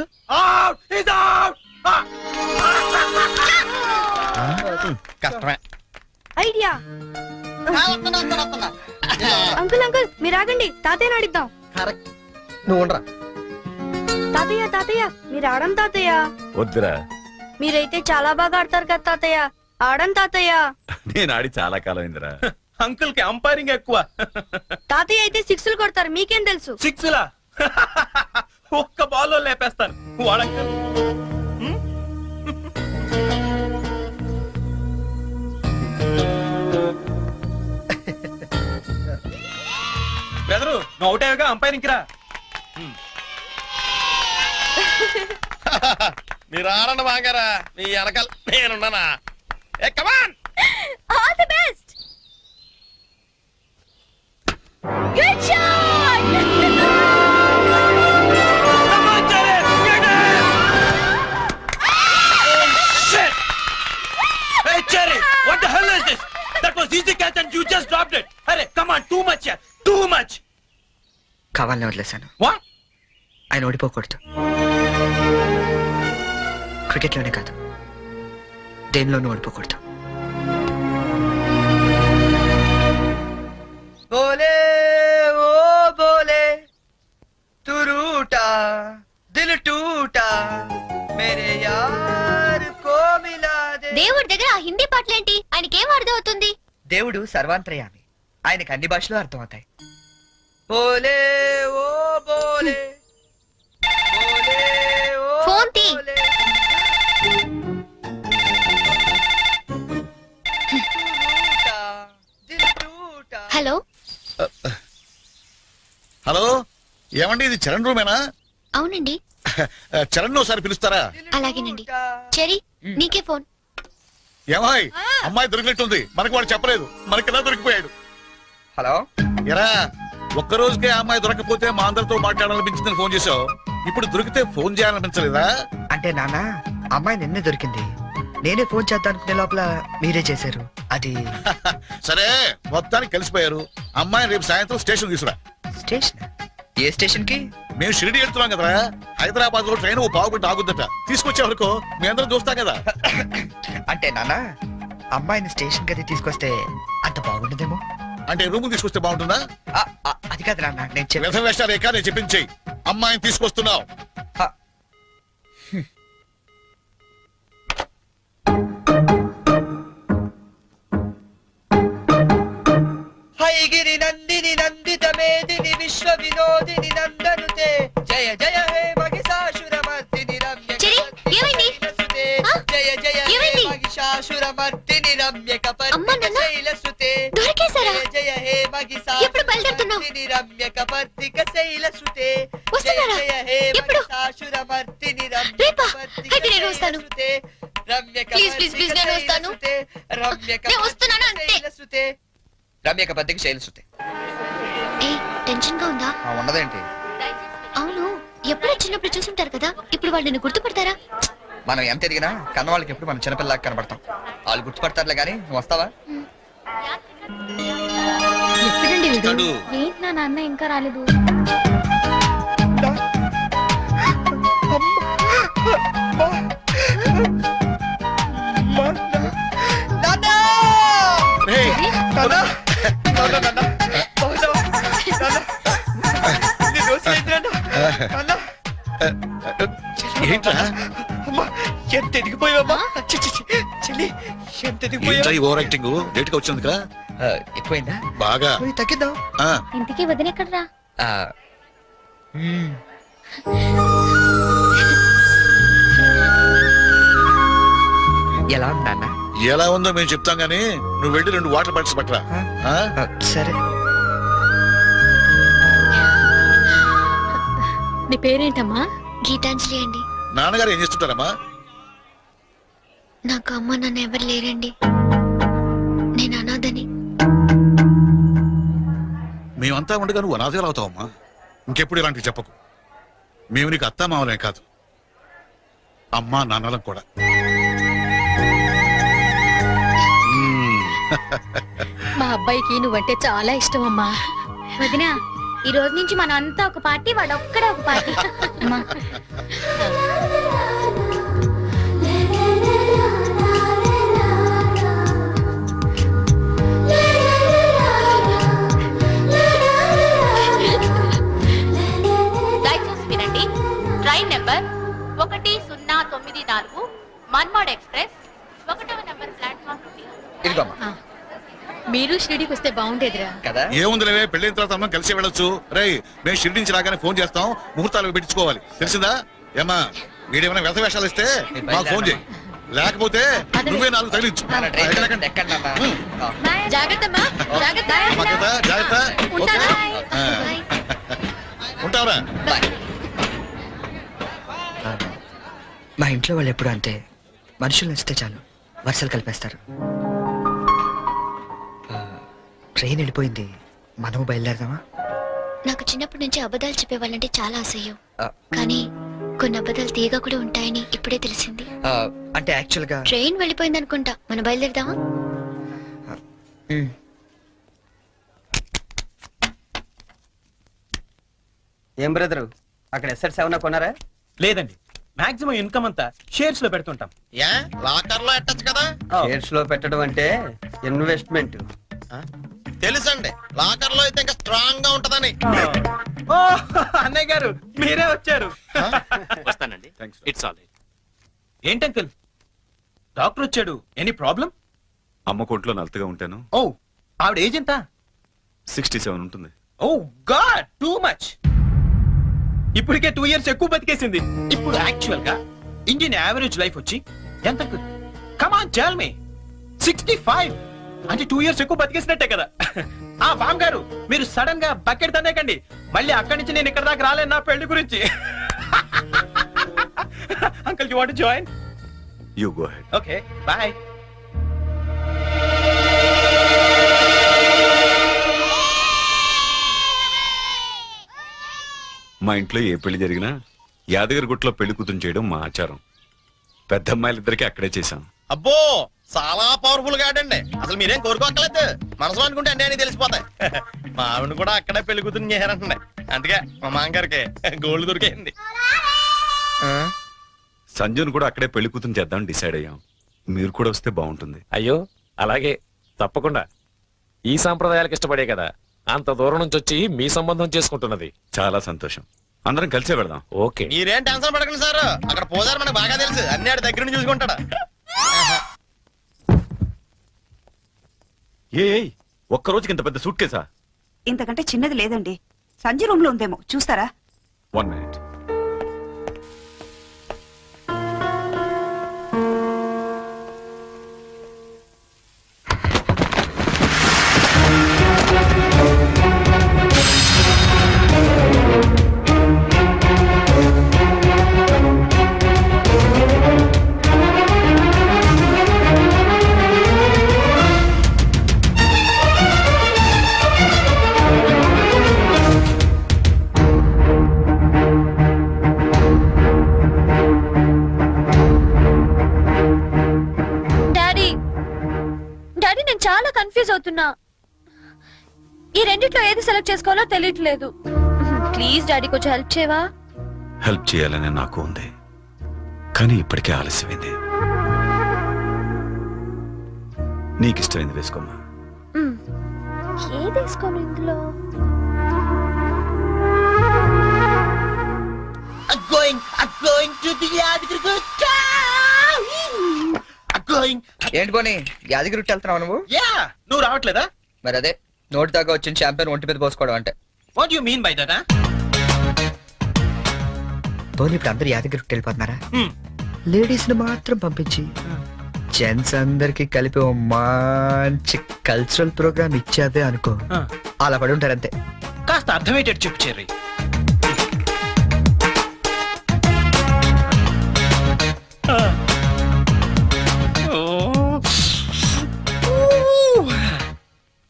కష్టమే. ఐడియా. అంకుల్ అంకుల్ మీరు ఆగండి, తాతయ్య అడిద్దాం. కరెక్ట్. నువ్వు ఉండరా. తాతయ్య మీరు ఆడం తాతయ్య. వద్దురా, మీరైతే చాలా బాగా ఆడతారు కదా తాతయ్య. ఆడను తాతయ్య. నేను ఆడి చాలా కాలం అయిందిరా. అంకుల్ కి అంపైరింగ్ ఎక్కువ. తాతయ్య అయితే సిక్స్లు కొడతారు, మీకేం తెలుసు? సిక్స్ లా ఒక్క బాల్లో లేపేస్తాను వాడంకల్. బెదరు నువ్వు అవుతావుగా, అంపైరింగ్ రా. మీరు ఆడండి బాగారా, మీ వెనకాల నేనున్నానా. ఏ come on. All the best. Good shot. Hey Cherry, what the hell is this? That was easy catch and you just dropped it. Hey, come on, too much here, too much. కావాలని వదిలేశాను. What? ఆయన ఓడిపోకూడదు. క్రికెట్లోనే కాదు, దేనిలోనూ ఓడిపోకూడదు. బోలే ఓ బోలే తు రూటా దిల్ టూటా మేరే యార్ కో మిలా they. దేవుడి దగ్గర ఆ హిందీ పాటలేంటి? ఆయనకేం అర్థం అవుతుంది? దేవుడు సర్వాంతర్యామి, ఆయనకు అన్ని భాషలు అర్థమవుతాయి. బోలే ఓ బోలే బోలే ఓ ఫోన్ తీ. బోలే. హలో. హలో, ఏమండి ఇది చరణ్ రూమేనా? అవునండి. చరణ్ ఒకసారి పిలుస్తారా? అలాగేనండి. చెరీ, నీకే ఫోన్. ఏమాయ్, అమ్మాయి దొరికినట్టుంది. మనకు వాడు చెప్పలేదు, మనకి ఎలా దొరికిపోయాడు? హలో, ఎరా ఒక్క రోజుకే ఆ అమ్మాయి దొరకపోతే మా అందరితో మాట్లాడాలనిపించిందని ఫోన్ చేసావు. ఇప్పుడు దొరికితే ఫోన్ చేయాలనిపించలేదా? అంటే నాన్న, అమ్మాయి నిన్నే దొరికింది. నేనే ఫోన్ చేద్దాం అనుకునే లోపల మీరే చేశారు. అది సరే, మొత్తానికి కలిసిపోయారు. అమ్మాయిని రేపు సాయంత్రం స్టేషన్ తీసుకురా. స్టేషన్? ఏ స్టేషన్ కి? మేము షిరిడి వెళ్తున్నాం కదరా. హైదరాబాద్ లో ట్రైన్ ఓ పావు గంట ఆగుద్దట. తీసుకొచ్చే వరకు మీ అందరం చూస్తాం కదా. అంటే నాన్న, అమ్మాయిని స్టేషన్ గది తీసుకొస్తే అంత బాగుండదేమో. అంటే రూమ్ తీసుకొస్తే బాగుంటుందా? అది కాదు నాన్న, నేను చెప్పి వ్యర్థం వేషాలు ఎక్క, నేను చెప్పించేయి. అమ్మాయిని తీసుకొస్తున్నావు. హైగిరి నందిని నందిత మేదిని విశ్వ వినోదిని నందనుతే జయ జయ హే మహిషాసురమర్దిని రమ్య. చెరీ, ఏమైంది? జయ జయ హే ఏమైంది? మహిషాసురమర్దిని రమ్య అమ్మా, నాన్న, శైలసుతే. దొరికేశారా? జయ జయ హే ఎప్పుడు బయలుదేరుతున్నావు? మహిషాసురమర్దిని రమ్య కపర్దిక శైలసుతే. వస్తున్నారా? జయ జయ హే ఎప్పుడు? మహిషాసురమర్దిని రమ్య రేపా? కపర్దిక అయితే నేను వస్తాను. శైలసుతే. రమ్య ప్లీజ్, ప్లీజ్, ప్లీజ్, నేను వస్తాను. శైలసుతే. రమ్య నేను వస్తున్నాను అంతే. శైలసుతే. రమ్య కపర్దిక శైలసుతే. ఏ టెన్షన్ గా ఉందా? ఉన్నదేంటి? అవును, ఎప్పుడో చిన్నప్పుడు చూసుంటారు కదా, ఇప్పుడు వాళ్ళు నిన్ను గుర్తుపడతారా? మనం ఎంత ఎదిగినా కన్న వాళ్ళకి ఎప్పుడు మనం చిన్నపిల్లలాగా కనబడతాం. వాళ్ళు గుర్తుపడతారులే గానీ నువ్వు వస్తావా? ఎప్పుడండి ఇస్తాడు. ఏంటి నా నాన్న ఇంకా రాలేదు? రేయ్, ఏంట్రా ఎంత ఎదిగిపోయావమ్మా? చెల్లి, ఎంత ఏంట్రా ఈ ఓవర్ యాక్టింగ్? లేట్ గా వచ్చినందుక? ఎక్కువైందా? బాగా తగ్గిద్దాం. ఆ, ఇంటికి వదినెక్కడ్రా? ఎలా ఉంది నాన్న? ఎలా ఉందో మేము చెప్తాం గానీ నువ్వు వెళ్ళి 2 వాటర్ బాటిల్స్ పట్టరా. ఆ? సరే. నీ పేరేంటమ్మా? గీతాంజలి అండి. నాన్నగారు ఏం చేస్తుంటారమ్మా? నాకు అమ్మ నాన్న ఎవరు లేరండి, నేను అనాథని. మేమంతా ఉండగా నువ్వు అనాథలు అవుతావమ్మా. ఇంకెప్పుడు ఇలాంటివి చెప్పకు. మేము నీకు అత్తా మామలే కాదు, అమ్మా నాన్నలం కూడా. మా అబ్బాయికి నువ్వంటే చాలా ఇష్టం అమ్మా. వదినా, ఈ రోజు నుంచి మన అంతా ఒక పార్టీ, వాడు ఒక్కడే ఒక పార్టీ. అమ్మా, దయచేసి వినండి. ట్రైన్ నెంబర్ 1094 మన్మోడ్ ఎక్స్ప్రెస్ 1వ నంబర్ ప్లాట్ఫామ్ నుండి. ఇదిగోమ్మా. మీరు షిరిడీకి వస్తే బాగుండేదిరా. కదా ఏముందిలేవే పెళ్ళైన తర్వాత మనం కలిసి వెళ్ళొచ్చు. రేయ్ మేము షిరిడి నుంచి రాగానే ఫోన్ చేస్తాం, ముహూర్తాలు పెట్టించుకోవాలి, తెలిసిందా? ఏమా వీడేమైనా వ్యర్థ వేషాలు ఇస్తే మాకు ఫోన్ చేయి, లేకపోతే నువ్వే 4 తగిలించు. ఎక్కండి అమ్మా. జాగ్రత్తమ్మా, జాగ్రత్త. జాగ్రత్త జాగ్రత్త. Okay bye. ఉంటావరా? బాయ్. మా ఇంట్లో వాళ్ళు ఎప్పుడు అంతే, మనుషులు నచ్చితే చాలు వరుసలు కలిపేస్తారు. ట్రైన్ వెళ్ళిపోయింది, మనము బయలుదేరదామా? నాకు చిన్నప్పటి నుంచి అబద్ధాలు చెప్పేవాళ్ళంటే చాలా అసహ్యం. ఆ, కానీ కొన్ని అబద్ధాలు తీగా కూడా ఉంటాయని ఇప్పుడే తెలిసింది. ఆ, అంటే యాక్చువల్ గా ట్రైన్ వెళ్ళిపోయింది అనుకుంటా, మనం బయలుదేరదామా? మ్, ఏం బ్రదరు, అక్కడ ఎస్ఎట్స్ ఏమన్నా కొన్నారా? లేదండి, మాక్సిమం ఇన్కమ్ అంతా షేర్స్ లో పెడుతుంటాం. లాకర్ లో ఎట్టచ్చు కదా. షేర్స్ లో పెట్టడం అంటే ఇన్వెస్ట్మెంట్. తెలుసండి, లాకర్ లో అయితే ఇంకా స్ట్రాంగ్ గా ఉంటదని. ఓ, అన్నయ్య గారు మీరే వచ్చారు. వస్తానండి. It's all right. ఏంటి అంకుల్, డాక్టర్ వచ్చాడు, ఎనీ ప్రాబ్లం? అమ్మ కొంట్లో నలతగా ఉంటాను. ఓ, ఆవిడ ఏజ్ ఎంత? 67 ఉంటుంది. ఓ గాడ్, టూ మచ్. ఇప్పటికే 2 years ఎక్కువ బతికేసింది. ఇప్పుడు యాక్చువల్ గా ఇండియన్ యావరేజ్ లైఫ్ వచ్చి ఎంత? Come on tell me. 65 అంటే 2 years ఎక్కువ బతికేసినట్టే కదా. ఆ బామ్ గారు, మీరు సడన్ గా బకెట్ తన్నేకండి, మళ్ళీ అక్కడి నుంచి నేను ఇక్కడ దాకా రాలేను నా పెళ్లి గురించి. Uncle you want to join? You go head. Okay bye. మా ఇంట్లో ఏ పెళ్లి జరిగినా యాదగిరి గుట్లో పెళ్లి కూతురు చేయడం మా ఆచారం. పెద్ద అమ్మాయిలిద్దరికి అక్కడే చేశాం. అబ్బో చాలా పవర్ఫుల్ గాడండి, అసలు మీరేం కోరుకోక్కర్లేదు, మనసులో అనుకుంటే అన్నీ అని తెలిసిపోతాయి. మా ఆవిడ కూడా అక్కడే పెళ్లి కూతురు చేశారంటండి, అందుకే మా మామగారికి గోల్డ్ దొరికింది. సంజును కూడా అక్కడే పెళ్లి కూతురు చేద్దాం డిసైడ్ అయ్యాం. మీరు కూడా వస్తే బాగుంటుంది. అయ్యో అలాగే, తప్పకుండా. ఈ సాంప్రదాయాలకు ఇష్టపడే కదా అంత దూరం నుంచి వచ్చి మీ సంబంధం చేసుకుంటున్నది. చాలా సంతోషం, అందరం కలిసే వెళదాం. ఓకే. మీరేం టెన్షన్ పడకండి సార్, అక్కడ పోదారు మనకు బాగా తెలుసు, అన్ని ఆడి దగ్గర నుంచి చూసుకుంటాడు. ఒక్క రోజుకి ఇంత పెద్ద సూట్ కేసా? ఇంతకంటే చిన్నది లేదండి, సంజయ్ రూమ్ లో ఉందేమో, చూస్తారా? 1 minute. డాడీ, డాడీ నేను చాలా కన్ఫ్యూజ్ అవుతున్నా. ఈ రెండిట్లో ఏది సెలెక్ట్ చేసుకోవాలో తెలియట్లేదు. ప్లీజ్ డాడీ కొంచెం హెల్ప్ చేయవా? హెల్ప్ చేయాలని నాకు ఉంది, కానీ ఇప్పటికే ఆలస్యమైంది. నీకు ఇష్టమైంది వేసుకోమ్మా. ఏది వేసుకోను ఇందులో? ఏంటి పోనీ యాదగిరి వెళ్తున్నావు నువ్వు? యా, నువ్వు రావట్లేదా? మరి అదే నోటి దాకా వచ్చిన చాంపియన్ ఒంటి మీద పోసుకోవడం అంటే. What you mean by that? పోనీ ఇప్పుడు అందరు యాదగిరి వెళ్ళిపోతున్నారా? లేడీస్ ని మాత్రం పంపించి జెంట్స్ అందరికి కలిపి ఓ మంచి కల్చరల్ ప్రోగ్రామ్ ఇచ్చావే అనుకో, అలా పడి ఉంటారంతే. కాస్త అర్థమయ్యేటట్టు చెప్పు చెర్రీ.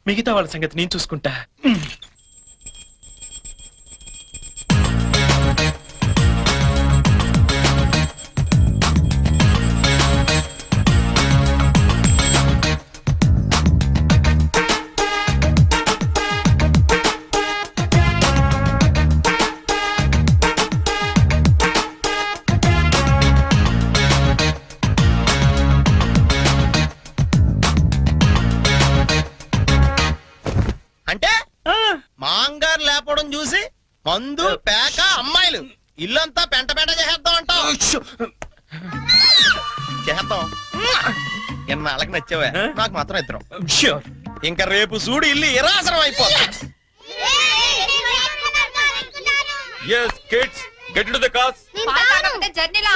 మిగతా వాళ్ళ సంగతి నేను చూసుకుంటా. అంటే మాంగారు లేపడం చూసి మందు పేక అమ్మాయిలు ఇల్లంతా పెంట పెంట చేసేద్దాం అంటావు. చేద్దాం ఎన్నాళ్ళకి నచ్చావా నాకు మాత్రం ఇద్దరం ష్యూర్. ఇంకా రేపు చూడు ఇల్లు ఇరాసనం అయిపోతా Yes, kids, get into the cars. జర్నీలో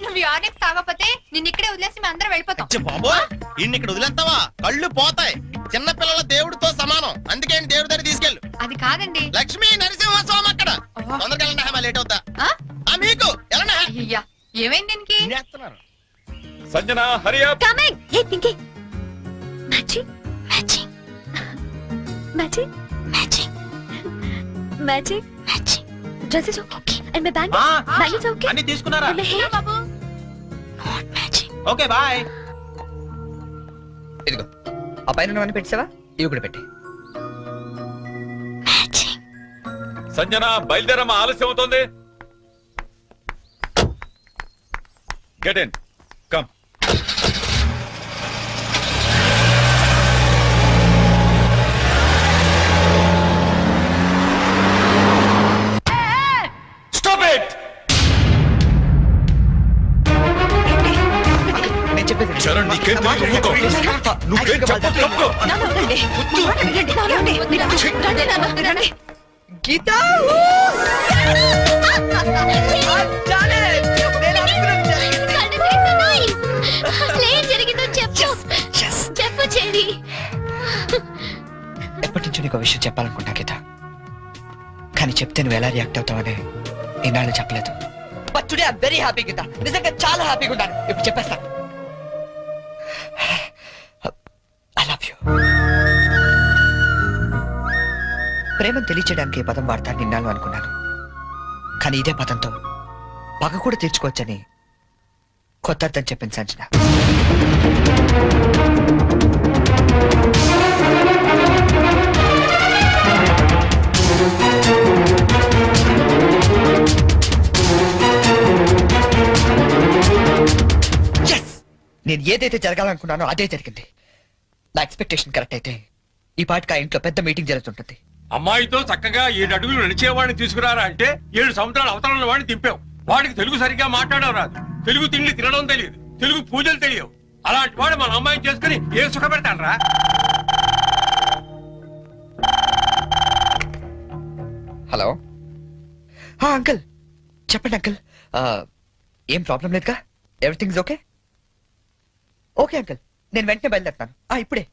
నువ్వు యూనిక్ తాగకపోతే నిన్ను ఇక్కడే వదిలేసి మేము అందరం వెళ్ళిపోతాం. అచ్చ బాబో ఇన్ని ఇక్కడ వదిలేస్తావా కళ్ళు పోతాయి చిన్న పిల్లల దేవుడితో సమానం అందుకే ఈయన దేవుడి దగ్గర తీసుకెళ్ళు అది కాదండి. లక్ష్మీ నరసింహస్వామి అక్కడ తొందరగా వెళ్ళండి లేట్ అవుతా మీకు వెళ్ళండి అయ్యా ఏమైంది దీనికి? తినేస్తున్నారు. Sanjana, hurry up. Coming hey Pinky matching matching matching matching matching matching dress is okay and my bangles ఆ, బ్యాంగిల్స్ ఓకే అన్ని తీసుకున్నారా? అండ్ మై హెయిర్ బాబు నాట్ మ్యాచింగ్ ఓకే బాయ్. ఇదిగో ఆ పైన ఉన్నవన్నీ పెట్టావా ఇవి కూడా పెట్టి మ్యాచింగ్ సంజన బయలుదేరమ్మా ఆలస్యం అవుతోంది. Get in come. Stop it. నేను చెప్పేది చరణ్ నీకేం తెలియదు ఊరుకో. నువ్వేం చెప్పొద్దు, తప్పుకో. గీత అసలు ఏం జరిగిందో చెప్పు చెప్పు చెరి ఎప్పటి నుంచో నీకు విషయం చెప్పాలనుకుంటా గీత కానీ చెప్తే నువ్వు ఎలా రియాక్ట్ అవుతావని ఈనాళ్ళు చెప్పలేదు but today I very happy Geetha నిజంగా చాలా హ్యాపీగా ఉంటాను ఇప్పుడు చెప్పేస్తా ఐ లవ్ యూ ప్రేమను తెలియచేయడానికి ఈ పదం వాడతాను నిన్నాను అనుకున్నాను కానీ ఇదే పదంతో పగ కూడా తీర్చుకోవచ్చని కొత్త అర్థం చెప్పింది సంజన నేను ఏదైతే జరగాలనుకున్నానో అదే జరిగింది నా ఎక్స్పెక్టేషన్ కరెక్ట్ అయితే ఈ పాటికి ఆ ఇంట్లో పెద్ద మీటింగ్ జరుగుతుంటుంది అమ్మాయితో చక్కగా 7 అడుగులు నడిచేవాడిని తీసుకురారా అంటే 7 సంవత్సరాల అవతల వాడిని దింపావు వాడికి తెలుగు సరిగ్గా మాట్లాడడం రాదు తెలుగు తిండి తినడం తెలియదు తెలుగు పూజలు తెలియవు అలాంటి వాడు మన అమ్మాయిని చేసుకుని ఏ సుఖపెడతానరా హలో అంకుల్ చెప్పండి అంకుల్ ఏం ప్రాబ్లం లేదుగా ఎవ్రీథింగ్ ఓకే ఓకే అంకుల్ నేను వెంటనే బయలుదేరుతాను ఇప్పుడే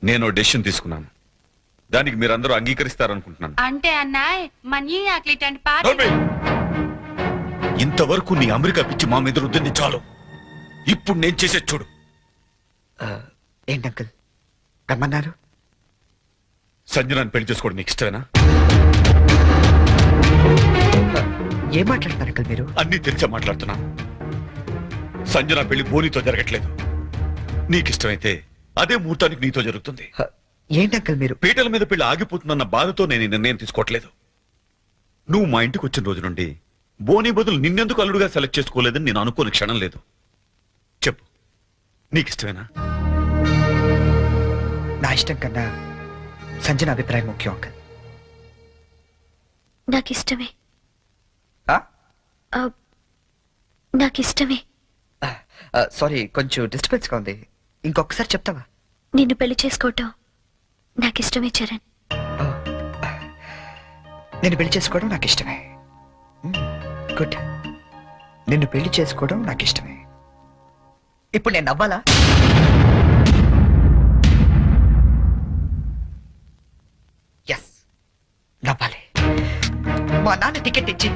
నేను డెసిషన్ తీసుకున్నాను దానికి మీరందరూ అంగీకరిస్తారనుకుంటున్నాను అంటే అన్నాయ్ మనీ అట్లీట్ పాట నోర్మి! ఇంతవరకు నీ అమెరికా పిచ్చి మా మీద రుద్దింది చాలు ఇప్పుడు నేను చేసే చూడు ఏంటి అంకుల్ రమ్మన్నారు సంజనాన్ని పెళ్లి చేసుకోవడం నీకు ఇష్టమేనా ఏం మాట్లాడతారు అంకుల్ మీరు అన్నీ తెలిసే మాట్లాడుతున్నాను సంజన పెళ్లి బోనితో జరగట్లేదు నీకిష్టమైతే అదే ముహూర్తానికి నీతో జరుగుతుంది ఏంటి అంకుల్ మీరు పీటల మీద పెళ్లి ఆగిపోతుందన్న బాధతో నేను ఈ నిర్ణయం తీసుకోవట్లేదు నువ్వు మా ఇంటికి వచ్చిన రోజు నుండి బోని బదులు నిన్నెందుకు అల్లుడుగా సెలెక్ట్ చేసుకోలేదని నేను అనుకోని క్షణం లేదు చెప్పు నీకిష్టమేనా నా ఇష్టం కన్నా సంజన అభిప్రాయం ముఖ్యం అంకుల్ నాకిష్టమే నాకిష్టమే సారీ కొంచెం డిస్టర్బెన్స్ గా ఉంది ఇంకొకసారి చెప్తావా నిన్ను పెళ్లి చేసుకోవటం నాకిష్టమే చరణ్ నేను పెళ్లి చేసుకోవడం నాకు ఇష్టమే గుడ్ నిన్ను పెళ్లి చేసుకోవడం నాకు ఇష్టమే ఇప్పుడు నేను నవ్వాలా ఎస్ నవ్వాలి మా నాన్న టికెట్ ఇచ్చి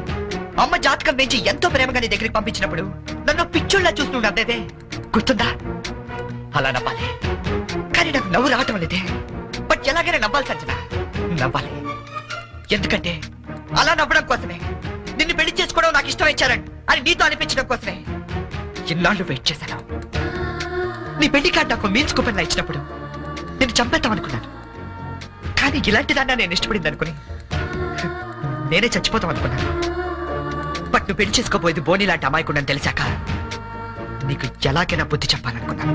అమ్మ జాతకం పెంచి ఎంతో ప్రేమగా నీ దగ్గరికి పంపించినప్పుడు నన్ను పిచ్చోళ్ళ చూస్తుండే గుర్తుందా? అలా నవ్వాలి, కానీ నాకు నవ్వు రావటం లేదే. బట్ ఎలాగైనా నవ్వాలి సంజన, నవ్వాలి. ఎందుకంటే అలా నవ్వడం కోసమే, నిన్ను పెళ్లి చేసుకోవడం నాకు ఇష్టం ఇచ్చారని అని నీతో అనిపించడం కోసమే ఇన్నాళ్ళు వెయిట్ చేశాను. నీ పెళ్లి కార్డు నాకు మీల్స్ కూపన్లా ఇచ్చినప్పుడు నేను చంపేద్దాం అనుకున్నాను. కానీ ఇలాంటి దాన్ని నేను ఇష్టపడింది అనుకుని నేనే చచ్చిపోతాం అనుకున్నాను. బట్ నువ్వు పెళ్లి చేసుకోబోయేది బోని లాంటి అమాయకుండా తెలిసాక నీకు ఎలాగైనా బుద్ధి చెప్పాలనుకున్నాను.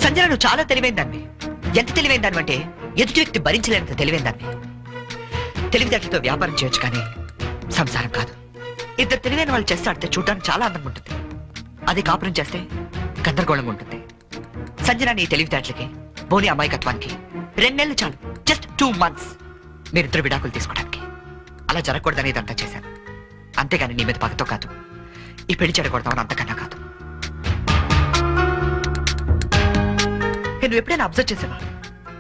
సంజన, నువ్వు చాలా తెలివైన దాన్ని. ఎంత తెలివైన దాన్ని అంటే ఎదుటి వ్యక్తి భరించలేనంత తెలివైన దాన్ని. తెలివితేటలతో వ్యాపారం చేయొచ్చు, కానీ సంసారం కాదు. ఇద్దరు తెలివైన వాళ్ళు చేస్తే ఆడితే చూడడానికి చాలా అందంగా ఉంటుంది. అది కాపురం చేస్తే గందరగోళంగా ఉంటుంది. సంజన, నీ తెలివితేటలకి బోని అమాయకత్వానికి 2 నెలలు చాలు. జస్ట్ 2 months మీరిద్దరు విడాకులు తీసుకోవడానికి. అలా జరగకూడదని ఇదంతా చేశాను. అంతేగాని నీ మీద పగతో కాదు, ఈ పెళ్లి చెడకూడదామని అంతకన్నా కాదు. నువ్వు ఎప్పుడైనా అబ్జర్వ్ చేసావా?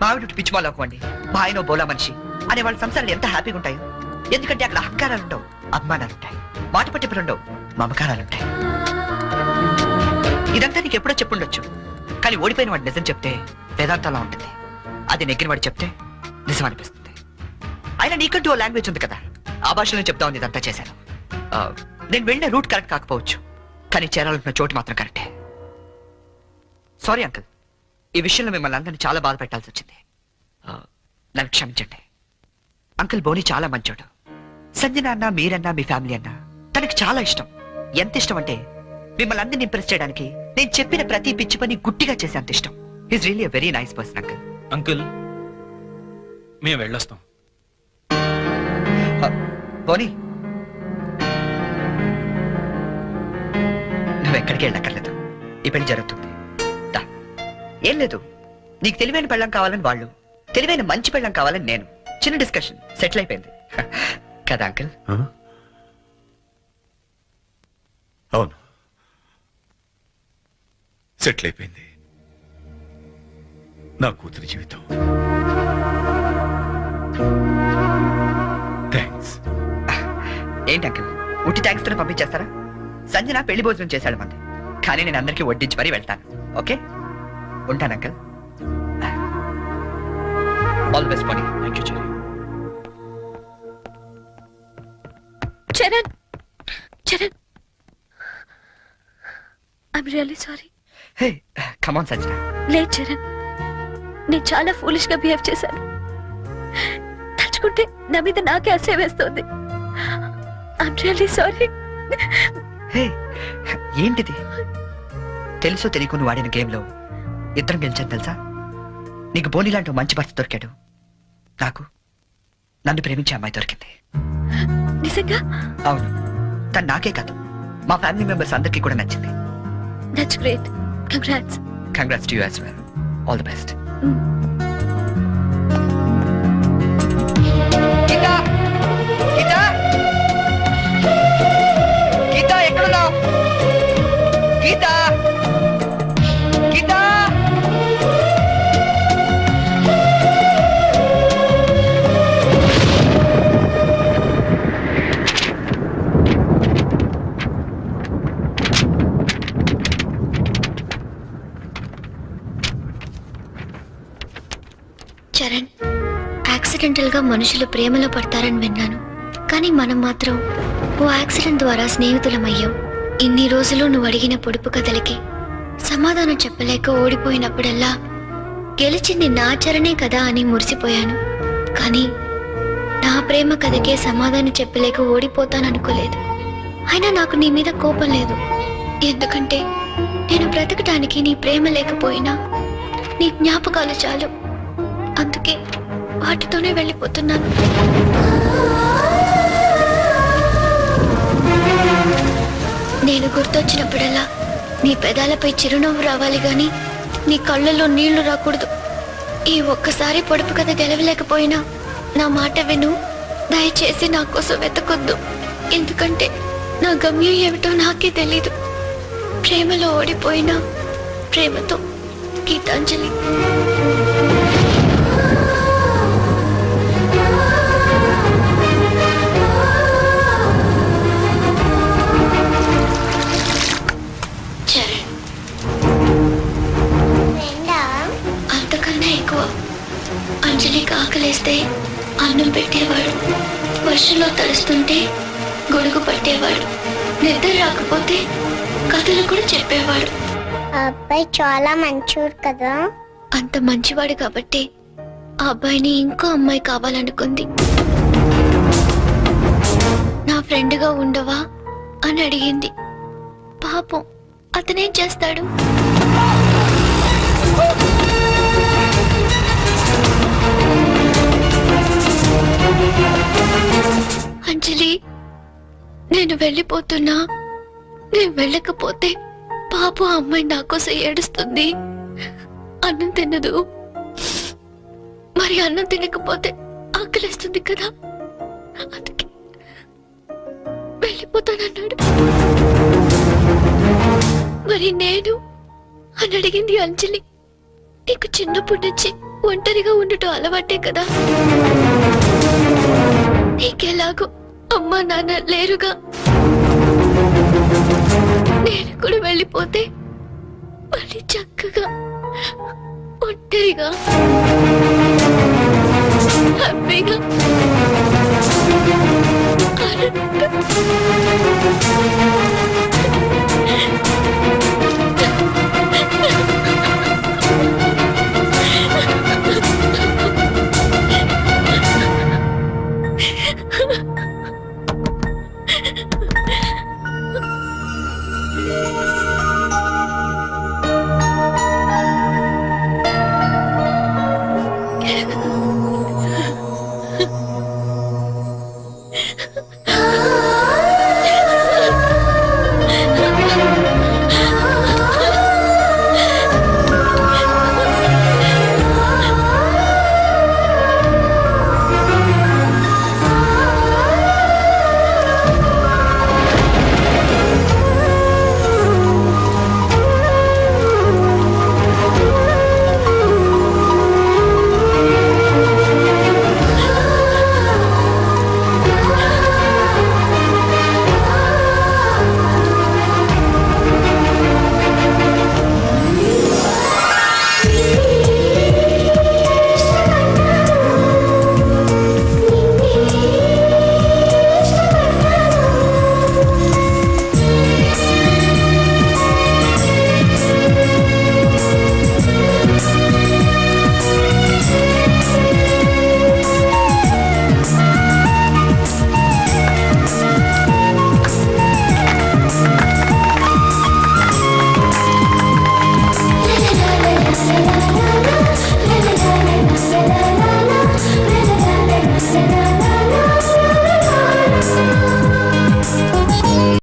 మా ఆవిడ పిచ్చిమాలో అవ్వండి, మా ఆయన బోలా మనిషి అనే వాళ్ళ సంసారాలు ఎంత హ్యాపీగా ఉంటాయో. ఎందుకంటే అక్కడ అహంకారాలు ఉండవు, అభిమానాలుంటాయి, మాట పట్టింపులు ఉండవు, మమకారాలుంటాయి. ఇదంతా నీకు ఎప్పుడో చెప్పుండొచ్చు, కానీ ఓడిపోయిన వాడు నిజం చెప్తే వేదాంతంలా ఉంటుంది. అది నెగ్గిన వాడు చెప్తే నిజం అనిపిస్తుంది. అయినా నీకంటూ ఓ లాంగ్వేజ్ ఉంది కదా, ఆ భాషలో చెప్తా ఉంది. ఇదంతా చేశాను. నేను వెళ్ళిన రూట్ కరెక్ట్ కాకపోవచ్చు, కానీ చేరాలనుకున్న చోటు మాత్రం కరెక్టే. సారీ అంకుల్, ఈ విషయంలో మిమ్మల్ని అందరినీ చాలా బాధ పెట్టాల్సి వచ్చింది. నన్ను క్షమించండి. అంకుల్ బోని చాలా మంచోడు. సంజన అన్న, మీరన్నా, మీ ఫ్యామిలీ అన్నా తనకి చాలా ఇష్టం. ఎంత ఇష్టం అంటే మిమ్మల్ని అందరినీ ఇంప్రెస్ చేయడానికి నేను చెప్పిన ప్రతి పిచ్చి పని గుట్టిగా చేసే అంత ఇష్టం. Is really very nice person uncle. Uncle, మేము వెళ్ళొస్తాం. బోని, నువ్వు ఎక్కడికి వెళ్ళక్కర్లేదు. ఈ పెళ్లి జరుగుతుంది. దా. ఏం లేదు, నీకు తెలివైన పెళ్ళం కావాలని వాళ్ళు, తెలివైన మంచి పెళ్ళం కావాలని నేను. చిన్న డిస్కషన్ సెటిల్ అయిపోయింది కదా అంకుల్? అవును, సెటిల్ అయిపోయింది నా కూతురి జీవితం. థ్యాంక్స్. ఏంటి అంకుల్, ఉట్టి థ్యాంక్స్ తో పంపించేస్తారా? సంజన పెళ్లి భోజనం చేశాడు మంది, కానీ నేను అందరికీ వడ్డించి మరీ వెళ్తాను. ఓకే, ఉంటాను అంకుల్. ఆల్ ది బెస్ట్ పోనీ. Thank you cherry. Charan, Charan, I'm really sorry. Hey, come on Sanjana. లేదు చరణ్, నేను చాలా ఫూలిష్ గా బిహేవ్ చేశాను. తలుచుకుంటే నా మీద నాకే అసహ్యం వేస్తోంది. I'm really sorry. హే, ఏంటిది? తెలుసో తెలియకు నువ్వు ఆడిన గేమ్లో ఇద్దరం గెలిచాను తెలుసా? నీకు బోని లాంటి మంచి భర్త దొరికాడు, నాకు నన్ను ప్రేమించే అమ్మాయి దొరికింది. నిజంగా? అవును, తను నాకే కాదు మా ఫ్యామిలీ మెంబర్స్ అందరికీ కూడా నచ్చింది. That's great. Congrats. Congrats to you as well. All the best. Geeta, Geeta, Geeta ఎక్కడున్నావు? గీతా, గీతా. చరణ్, యాక్సిడెంటల్ గా మనుషులు ప్రేమలో పడతారని విన్నాను, కానీ మనం మాత్రం ఓ యాక్సిడెంట్ ద్వారా స్నేహితులమయ్యాం. ఇన్ని రోజులు నువ్వు అడిగిన పొడుపు కథలకి సమాధానం చెప్పలేక ఓడిపోయినప్పుడల్లా గెలిచింది నా చరణే కదా అని మురిసిపోయాను. కానీ నా ప్రేమ కథకే సమాధానం చెప్పలేక ఓడిపోతాననుకోలేదు. అయినా నాకు నీ మీద కోపం లేదు, ఎందుకంటే నేను బ్రతకడానికి నీ ప్రేమ లేకపోయినా నీ జ్ఞాపకాలు చాలు. అందుకే వాటితోనే వెళ్ళిపోతున్నాను. నేను గుర్తొచ్చినప్పుడల్లా నీ పెదాలపై చిరునవ్వు రావాలి గాని నీ కళ్ళల్లో నీళ్లు రాకూడదు. ఈ ఒక్కసారి పొడుపు కథ గెలవలేకపోయినా నా మాట విను. దయచేసి నా కోసం వెతకొద్దు, ఎందుకంటే నా గమ్యం ఏమిటో నాకే తెలీదు. ప్రేమలో ఓడిపోయినా ప్రేమతో, గీతాంజలి. పెట్టేవాడు. వర్షంలో తడుస్తుంటే గొడుగు పట్టేవాడు. నిద్ర రాకపోతే కథలు కూడా చెప్పేవాడు. ఆ అబ్బాయి చాలా మంచోడు కదా. అంత మంచివాడు కాబట్టి ఆ అబ్బాయిని ఇంకో అమ్మాయి కావాలనుకుంది. నా ఫ్రెండ్గా ఉండవా అని అడిగింది. పాపం అతనేం చేస్తాడు? అంజలి, నేను వెళ్ళిపోతున్నా. నేను వెళ్ళకపోతే పాపం ఆ అమ్మాయి నా కోసం ఏడుస్తుంది. అన్నం తినదు. మరి అన్నం తినకపోతే ఆకలిస్తుంది కదా, అందుకే వెళ్ళిపోతానన్నాడు. మరి నేను అని అడిగింది అంజలి. నీకు చిన్నప్పటి నుంచి ఒంటరిగా ఉండటం అలవాటే కదా. నీకెలాగో అమ్మా నాన్న లేరుగా. నేను కూడా వెళ్ళిపోతే మళ్ళీ చక్కగా ఒంటరిగా హ్యాపీగా ఆనందంగా